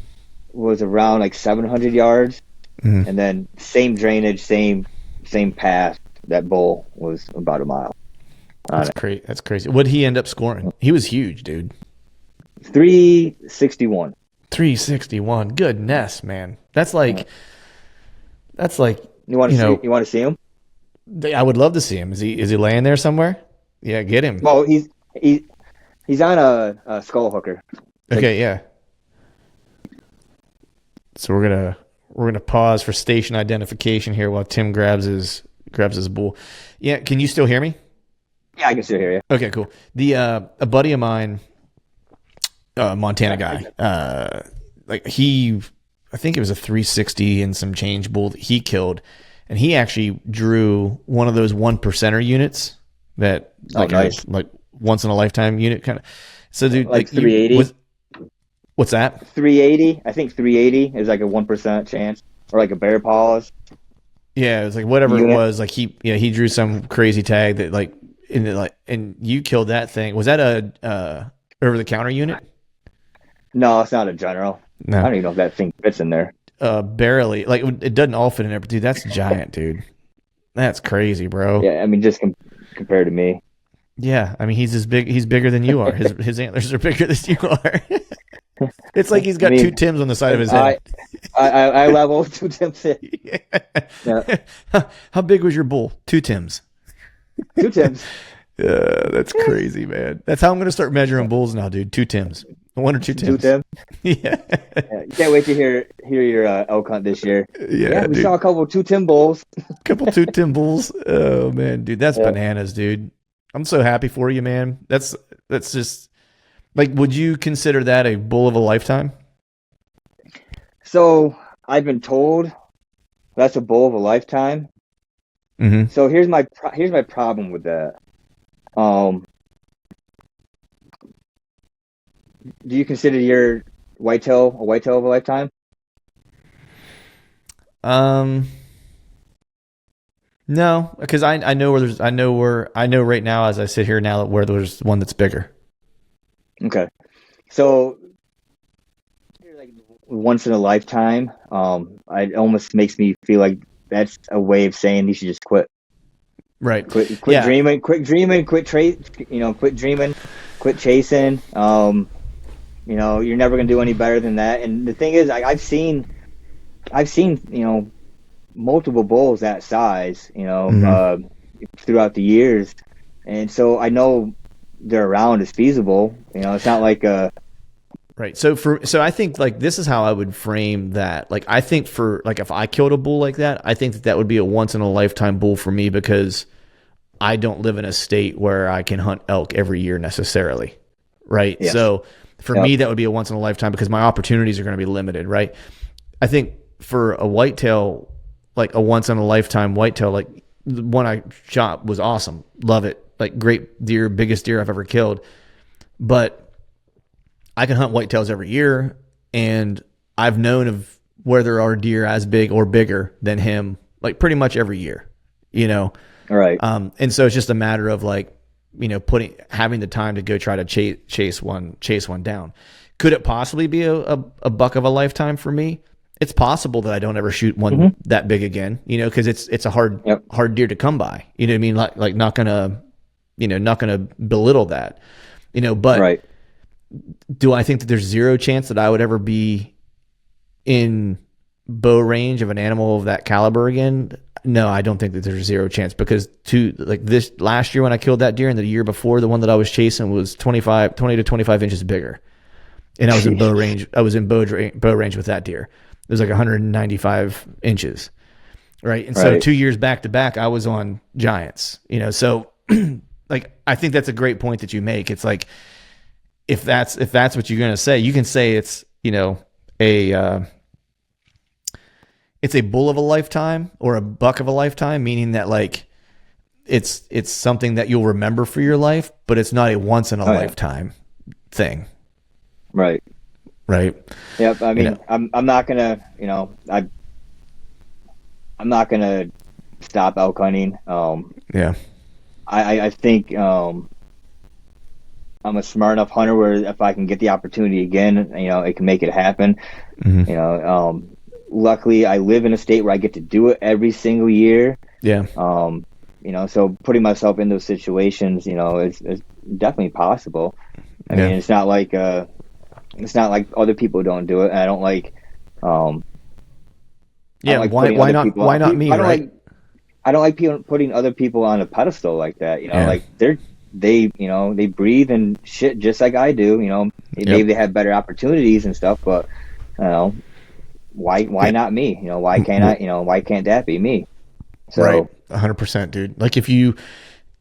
Speaker 2: was around 700 yards, and then same drainage, same path. That bull was about a mile.
Speaker 1: That's crazy. That's crazy. What did he end up scoring? He was huge, dude.
Speaker 2: 361.
Speaker 1: 361. Goodness, man. That's like.
Speaker 2: You want to see him?
Speaker 1: I would love to see him. Is he laying there somewhere? Yeah, get him.
Speaker 2: Well, he's on a skull hooker.
Speaker 1: Okay, yeah. So we're gonna pause for station identification here while Tim grabs his bull. Yeah, can you still hear me?
Speaker 2: Yeah, I can still hear you.
Speaker 1: Okay, cool. The a buddy of mine, Montana guy, I think it was a 360 and some change bull that he killed, and he actually drew one of those 1%er units that
Speaker 2: nice.
Speaker 1: like once in a lifetime unit kind of. So dude,
Speaker 2: like 380.
Speaker 1: What's that?
Speaker 2: 380. I think 380 is like a 1% chance, or like a bear paws.
Speaker 1: Yeah, it was like whatever it was. Like he drew some crazy tag that and you killed that thing. Was that a over the counter unit?
Speaker 2: No, it's not a general.
Speaker 1: No.
Speaker 2: I don't even know if that thing fits in there.
Speaker 1: Barely. Like it doesn't all fit in there, but dude, that's giant, dude. That's crazy, bro.
Speaker 2: Yeah, I mean, just compared to me.
Speaker 1: Yeah, I mean, he's bigger than you are. His antlers are bigger than you are. It's like he's got 2 Tims on the side of his head.
Speaker 2: I level 2 Tims.
Speaker 1: Yeah. How big was your bull? 2 Tims.
Speaker 2: 2 Tims.
Speaker 1: That's crazy, man. That's how I'm going to start measuring bulls now, dude. 2 Tims. 1 or 2 Tims.
Speaker 2: 2 Tims.
Speaker 1: Yeah.
Speaker 2: Can't wait to hear your elk hunt this year.
Speaker 1: Yeah,
Speaker 2: we saw a couple 2 Tim bulls.
Speaker 1: Couple 2 Tim bulls. Oh man, dude, that's bananas, dude. I'm so happy for you, man. That's just would you consider that a bull of a lifetime?
Speaker 2: So I've been told that's a bull of a lifetime.
Speaker 1: Mm-hmm.
Speaker 2: So here's my problem with that. Do you consider your whitetail a whitetail of a lifetime?
Speaker 1: No, because I know right now as I sit here now where there's one that's bigger.
Speaker 2: Okay, so once in a lifetime, it almost makes me feel like that's a way of saying you should just quit.
Speaker 1: Right.
Speaker 2: Quit dreaming. Quit dreaming. Quit dreaming. Quit chasing. You're never gonna do any better than that. And the thing is, I've seen, multiple bulls that size, throughout the years, And so I know they're around is feasible. You know, it's not like
Speaker 1: Right. So I think like this is how I would frame that. Like I think for like if I killed a bull like that, I think that that would be a once in a lifetime bull for me because I don't live in a state where I can hunt elk every year necessarily. Right.
Speaker 2: yes.
Speaker 1: So for
Speaker 2: Yep.
Speaker 1: me, that would be a once in a lifetime because my opportunities are going to be limited. Right. I think for a whitetail, like a once in a lifetime whitetail, like the one I shot was awesome. Love it. Like great deer, biggest deer I've ever killed. But I can hunt whitetails every year, and I've known of where there are deer as big or bigger than him, like pretty much every year, you know?
Speaker 2: All right.
Speaker 1: And so it's just a matter of like, you know, having the time to go try to chase one down. Could it possibly be a buck of a lifetime for me? It's possible that I don't ever shoot one that big again, you know, cause it's a hard deer to come by, you know what I mean? Like not gonna belittle that, you know, but
Speaker 2: Right.
Speaker 1: do I think that there's zero chance that I would ever be in bow range of an animal of that caliber again? No, I don't think that there's zero chance because this last year when I killed that deer and the year before, the one that I was chasing was 20 to 25 inches bigger. And I was in bow range. I was in bow range with that deer. It was like 195 inches. Right. And so 2 years back to back, I was on giants, you know? So like, I think that's a great point that you make. It's like, if that's what you're going to say, you can say it's, you know, it's a bull of a lifetime or a buck of a lifetime, meaning that like it's something that you'll remember for your life, but it's not a once in a lifetime thing.
Speaker 2: Right.
Speaker 1: Right.
Speaker 2: Yep. I mean,
Speaker 1: You know?
Speaker 2: I'm not gonna, you know, I'm not gonna stop elk hunting.
Speaker 1: Yeah.
Speaker 2: I think I'm a smart enough hunter where if I can get the opportunity again, you know, it can make it happen.
Speaker 1: Mm-hmm.
Speaker 2: You know, luckily I live in a state where I get to do it every single year.
Speaker 1: Yeah.
Speaker 2: You know, so putting myself in those situations, you know, is definitely possible. I mean, it's not like other people don't do it. And I don't like,
Speaker 1: yeah. Why not me? Right.
Speaker 2: I don't like people putting other people on a pedestal like that. You know, like they breathe and shit just like I do. You know, maybe they have better opportunities and stuff, but you know, why not me? You know, why can't I? You know, why can't that be me? So,
Speaker 1: right, 100%, dude. Like if you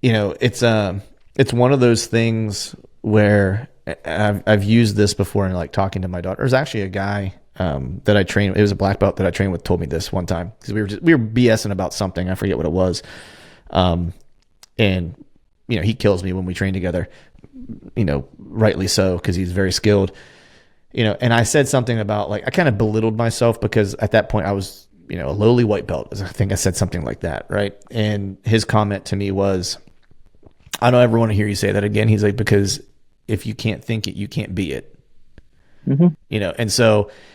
Speaker 1: know, it's one of those things where I've used this before in like talking to my daughter. There's actually a guy that I trained. It was a black belt that I trained with. Told me this one time because we were BSing about something. I forget what it was, and you know he kills me when we train together. You know, rightly so because he's very skilled. You know, and I said something about like I kind of belittled myself because at that point I was, you know, a lowly white belt. I think I said something like that, right? And his comment to me was, "I don't ever want to hear you say that again." He's like, "Because if you can't think it, you can't be it." You know, and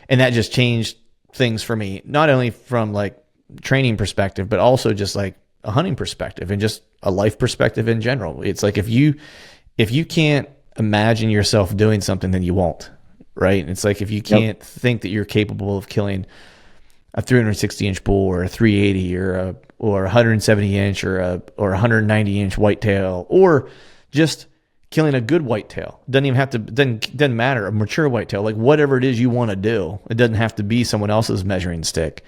Speaker 1: that just changed things for me, not only from like training perspective, but also just like a hunting perspective and just a life perspective in general. It's like if you can't imagine yourself doing something, then you won't, right? It's like if you can't think that you're capable of killing a 360 inch bull or a 380 or a 170 inch or a 190 inch whitetail or just killing a good whitetail. Doesn't matter, a mature whitetail, like whatever it is you want to do. It doesn't have to be someone else's measuring stick.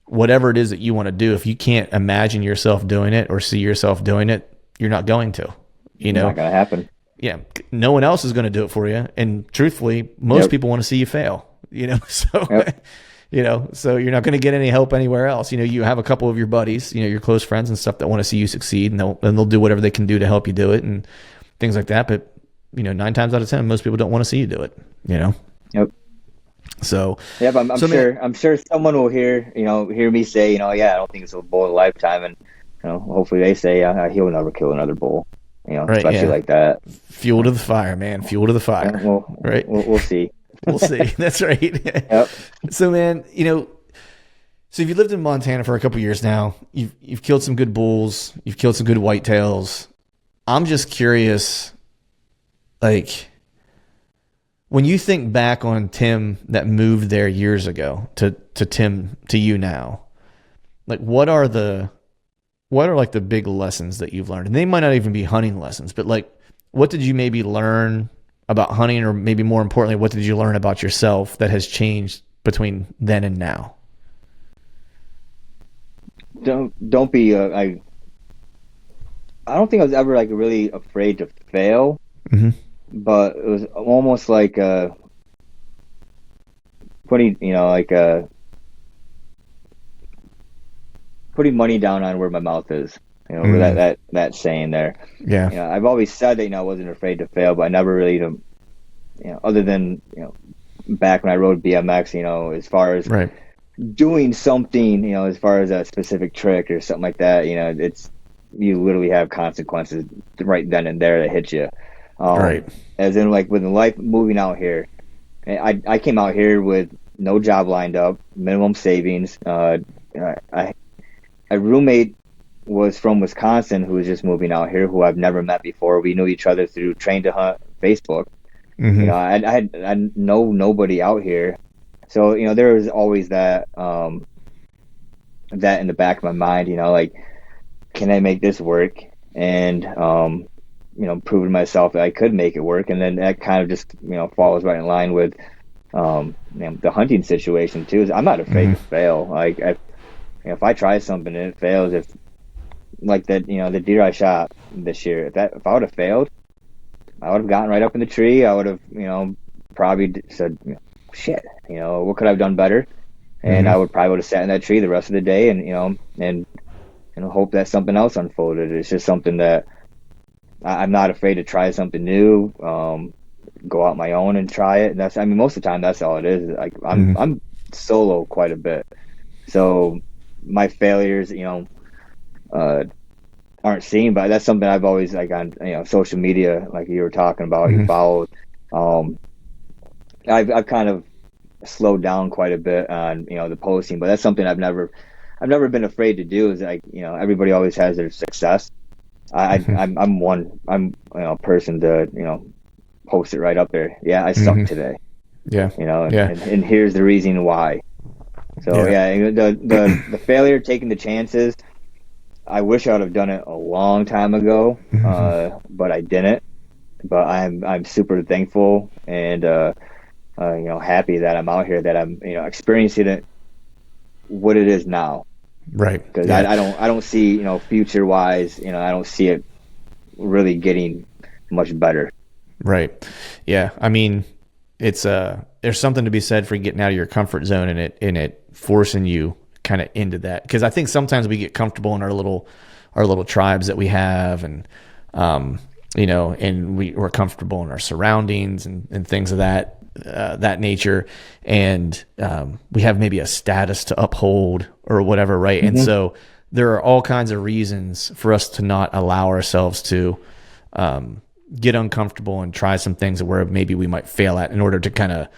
Speaker 1: Whatever it is that you want to do, if you can't imagine yourself doing it or see yourself doing it, you're not going to. You know,
Speaker 2: not gonna happen.
Speaker 1: Yeah, no one else is going to do it for you. And truthfully, most people want to see you fail. You know, so you know, so you're not going to get any help anywhere else. You know, you have a couple of your buddies, you know, your close friends and stuff that want to see you succeed, and they'll do whatever they can do to help you do it and things like that. But you know, 9 times out of 10, most people don't want to see you do it. You know.
Speaker 2: Yep.
Speaker 1: So
Speaker 2: yeah, but I'm sure someone will hear me say, I don't think it's a bull of a lifetime, and hopefully they say he'll never kill another bull, especially like that.
Speaker 1: Fuel to the fire, man. Fuel to the fire.
Speaker 2: Yeah, well,
Speaker 1: right.
Speaker 2: We'll see.
Speaker 1: We'll see. That's right.
Speaker 2: Yep.
Speaker 1: So, man, so if you lived in Montana for a couple years now, you've killed some good bulls, you've killed some good whitetails. I'm just curious, like, when you think back on Tim that moved there years ago to Tim to you now, like what are the what are like the big lessons that you've learned? And they might not even be hunting lessons, but like, what did you maybe learn about hunting, or maybe more importantly, what did you learn about yourself that has changed between then and now?
Speaker 2: Don't be I don't think I was ever like really afraid to fail,
Speaker 1: Mm-hmm.
Speaker 2: but it was almost like putting, putting money down on where my mouth is. That saying there.
Speaker 1: Yeah.
Speaker 2: I've always said that, I wasn't afraid to fail, but I never really, other than, back when I rode BMX, as far as
Speaker 1: Right.
Speaker 2: doing something, as far as a specific trick or something like that, you literally have consequences right then and there that hit you.
Speaker 1: Right.
Speaker 2: As in, like, with life moving out here, I came out here with no job lined up, minimum savings. A roommate was from Wisconsin who was just moving out here, who I've never met before. We knew each other through Train to Hunt Facebook.
Speaker 1: Mm-hmm.
Speaker 2: I know nobody out here, so there was always that that in the back of my mind. Like, can I make this work? And proving to myself that I could make it work, and then that kind of just falls right in line with the hunting situation too. Is I'm not afraid to fail. Like, if I try something and it fails, if like that, the deer I shot this year, if I would have failed, I would have gotten right up in the tree. I would have, probably said, shit, what could I have done better? And I would sat in that tree the rest of the day, and hope that something else unfolded. It's just something that I'm not afraid to try something new, go out my own and try it. And most of the time, that's all it is. Like, I'm solo quite a bit. So my failures, aren't seen, but that's something I've always, like, on social media, like you were talking about, you followed. I've kind of slowed down quite a bit on the posting, but that's something I've never been afraid to do. Is, like, everybody always has their success. I'm one person to post it right up there. Yeah, I sucked today.
Speaker 1: Yeah.
Speaker 2: And here's the reason why. So the failure, taking the chances. I wish I would have done it a long time ago, but I didn't. But I'm super thankful and happy that I'm out here, that I'm experiencing it, what it is now.
Speaker 1: Right.
Speaker 2: Because I don't see future wise, I don't see it really getting much better.
Speaker 1: Right. Yeah. I mean, it's there's something to be said for getting out of your comfort zone and it forcing you kind of into that, because I think sometimes we get comfortable in our little tribes that we have, and and we're comfortable in our surroundings and things of that nature, and we have maybe a status to uphold or whatever, right? And so there are all kinds of reasons for us to not allow ourselves to get uncomfortable and try some things where maybe we might fail at, in order to kind of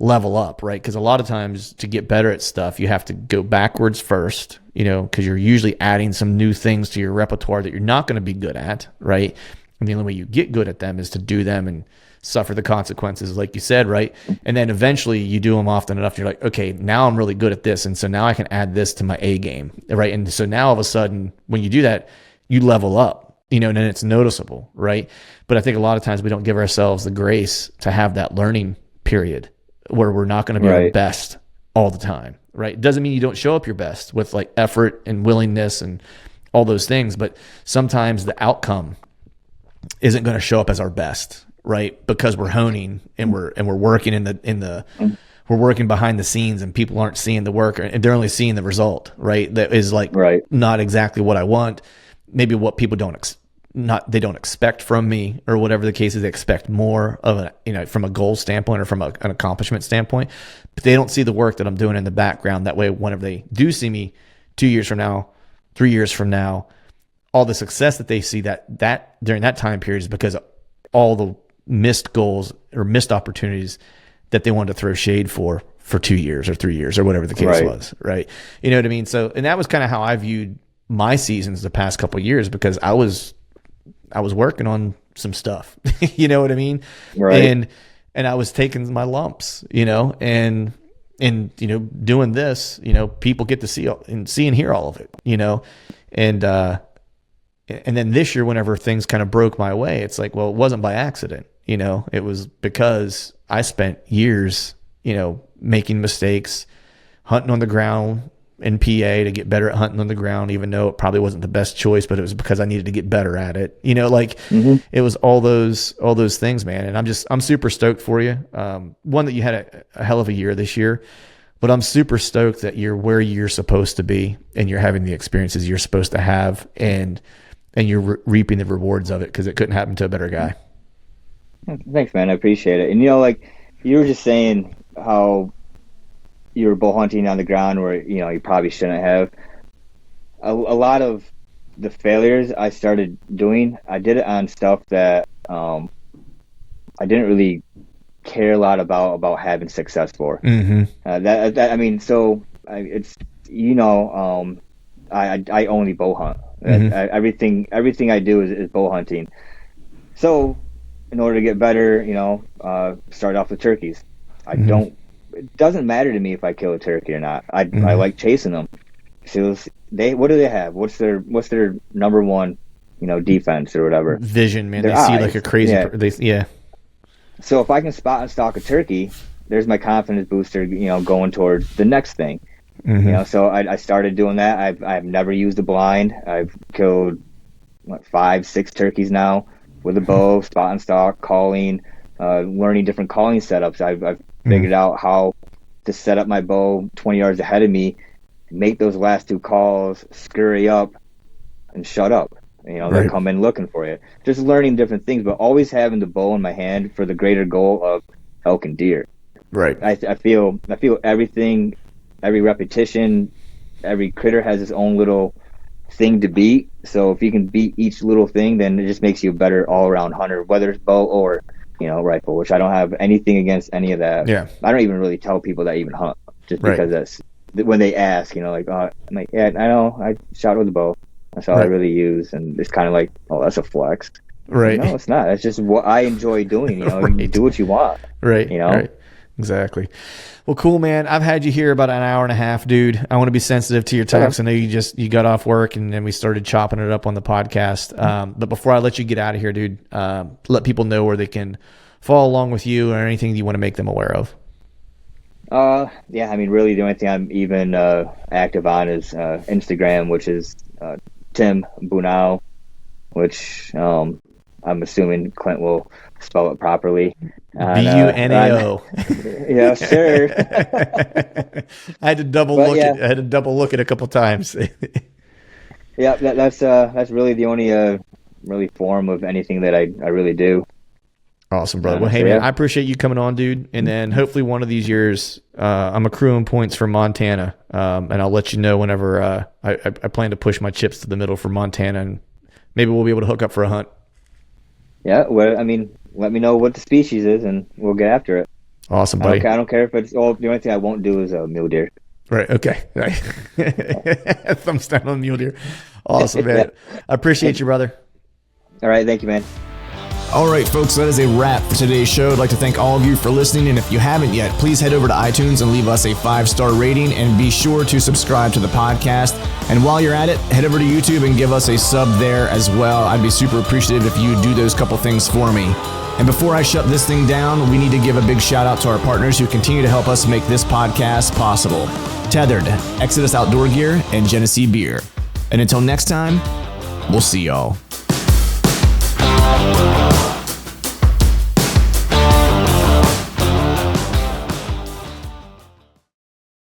Speaker 1: level up, right? Because a lot of times to get better at stuff, you have to go backwards first, because you're usually adding some new things to your repertoire that you're not going to be good at, right? And the only way you get good at them is to do them and suffer the consequences, like you said, right? And then eventually you do them often enough, you're like, okay, now I'm really good at this, and so now I can add this to my A game, right? And so now all of a sudden, when you do that, you level up, and then it's noticeable, right? But I think a lot of times we don't give ourselves the grace to have that learning period where we're not going to be our best all the time, right? It doesn't mean you don't show up your best with, like, effort and willingness and all those things, but sometimes the outcome isn't going to show up as our best, right? Because we're honing and we're working we're working behind the scenes, and people aren't seeing the work, and they're only seeing the result, right? That is, like, not exactly what I want. Maybe what people don't expect from me, or whatever the case is. They expect more of from a goal standpoint or from an accomplishment standpoint, but they don't see the work that I'm doing in the background. That way, whenever they do see me 2 years from now, 3 years from now, all the success that they see that during that time period is because of all the missed goals or missed opportunities that they wanted to throw shade for 2 years or 3 years or whatever the case was. Right. You know what I mean? So, and that was kind of how I viewed my seasons the past couple of years, because I was working on some stuff, you know what I mean? Right. And I was taking my lumps, and And, doing this, people get to see and hear all of it, and then this year, whenever things kind of broke my way, it's like, well, it wasn't by accident, it was because I spent years, making mistakes, hunting on the ground in PA to get better at hunting on the ground, even though it probably wasn't the best choice, but it was because I needed to get better at it. It was all those things, man. And I'm super stoked for you. One, that you had a hell of a year this year, but I'm super stoked that you're where you're supposed to be and you're having the experiences you're supposed to have, and you're reaping the rewards of it, because it couldn't happen to a better guy.
Speaker 2: Thanks, man. I appreciate it. And like you were just saying how you were bow hunting on the ground where, you probably shouldn't have. A lot of the failures I started doing, I did it on stuff that I didn't really care a lot about having success for.
Speaker 1: Mm-hmm.
Speaker 2: I only bow hunt.
Speaker 1: Mm-hmm.
Speaker 2: Everything I do is bow hunting. So in order to get better, start off with turkeys. It doesn't matter to me if I kill a turkey or not. I like chasing them. So what do they have? What's their number one, defense or whatever?
Speaker 1: Vision, man.
Speaker 2: Their
Speaker 1: they
Speaker 2: eyes.
Speaker 1: See like a crazy.
Speaker 2: Yeah. So if I can spot and stalk a turkey, there's my confidence booster, going towards the next thing.
Speaker 1: Mm-hmm.
Speaker 2: So I started doing that. I've never used a blind. I've killed 5-6 turkeys now with a bow, spot and stalk, calling, learning different calling setups. I've figured out how to set up my bow 20 yards ahead of me, make those last 2 calls, scurry up, and shut up. They come in looking for you. Just learning different things, but always having the bow in my hand for the greater goal of elk and deer.
Speaker 1: Right.
Speaker 2: I feel everything, every repetition, every critter has its own little thing to beat. So if you can beat each little thing, then it just makes you a better all-around hunter, whether it's bow or rifle, which I don't have anything against any of that.
Speaker 1: Yeah.
Speaker 2: I don't even really tell people that I even hunt, just because that's when they ask, I'm like, yeah, I know, I shot with a bow. That's all I really use. And it's kind of like, oh, that's a flex.
Speaker 1: Right.
Speaker 2: No, it's not. It's just what I enjoy doing, You do what you want.
Speaker 1: Right.
Speaker 2: Right.
Speaker 1: Exactly. Well, cool, man. I've had you here about an hour and a half, dude. I want to be sensitive to your time. I know you got off work and then we started chopping it up on the podcast. But before I let you get out of here, dude, let people know where they can follow along with you or anything you want to make them aware of.
Speaker 2: Really the only thing I'm even active on is Instagram, which is Tim Bunao, which I'm assuming Clint will spell it properly.
Speaker 1: Bunao.
Speaker 2: Yeah, sure.
Speaker 1: I had to double look it a couple times.
Speaker 2: Yeah, that's really the only really form of anything that I really do.
Speaker 1: Awesome, brother. Well, hey, man, I appreciate you coming on, dude. And then hopefully one of these years, I'm accruing points for Montana, and I'll let you know whenever I plan to push my chips to the middle for Montana, and maybe we'll be able to hook up for a hunt.
Speaker 2: Yeah, well, let me know what the species is, and we'll get after it.
Speaker 1: Awesome, buddy.
Speaker 2: I don't care if it's the only thing I won't do is a mule deer.
Speaker 1: Right. Okay. Right. Thumbs down on mule deer. Awesome, man. Yeah. I appreciate you, brother.
Speaker 2: All right. Thank you, man.
Speaker 3: All right, folks, that is a wrap for today's show. I'd like to thank all of you for listening, and if you haven't yet, please head over to iTunes and leave us a 5-star rating, and be sure to subscribe to the podcast. And while you're at it, head over to YouTube and give us a sub there as well. I'd be super appreciative if you do those couple things for me. And before I shut this thing down, we need to give a big shout out to our partners who continue to help us make this podcast possible. Tethered, Exodus Outdoor Gear, and Genesee Beer. And until next time, we'll see y'all.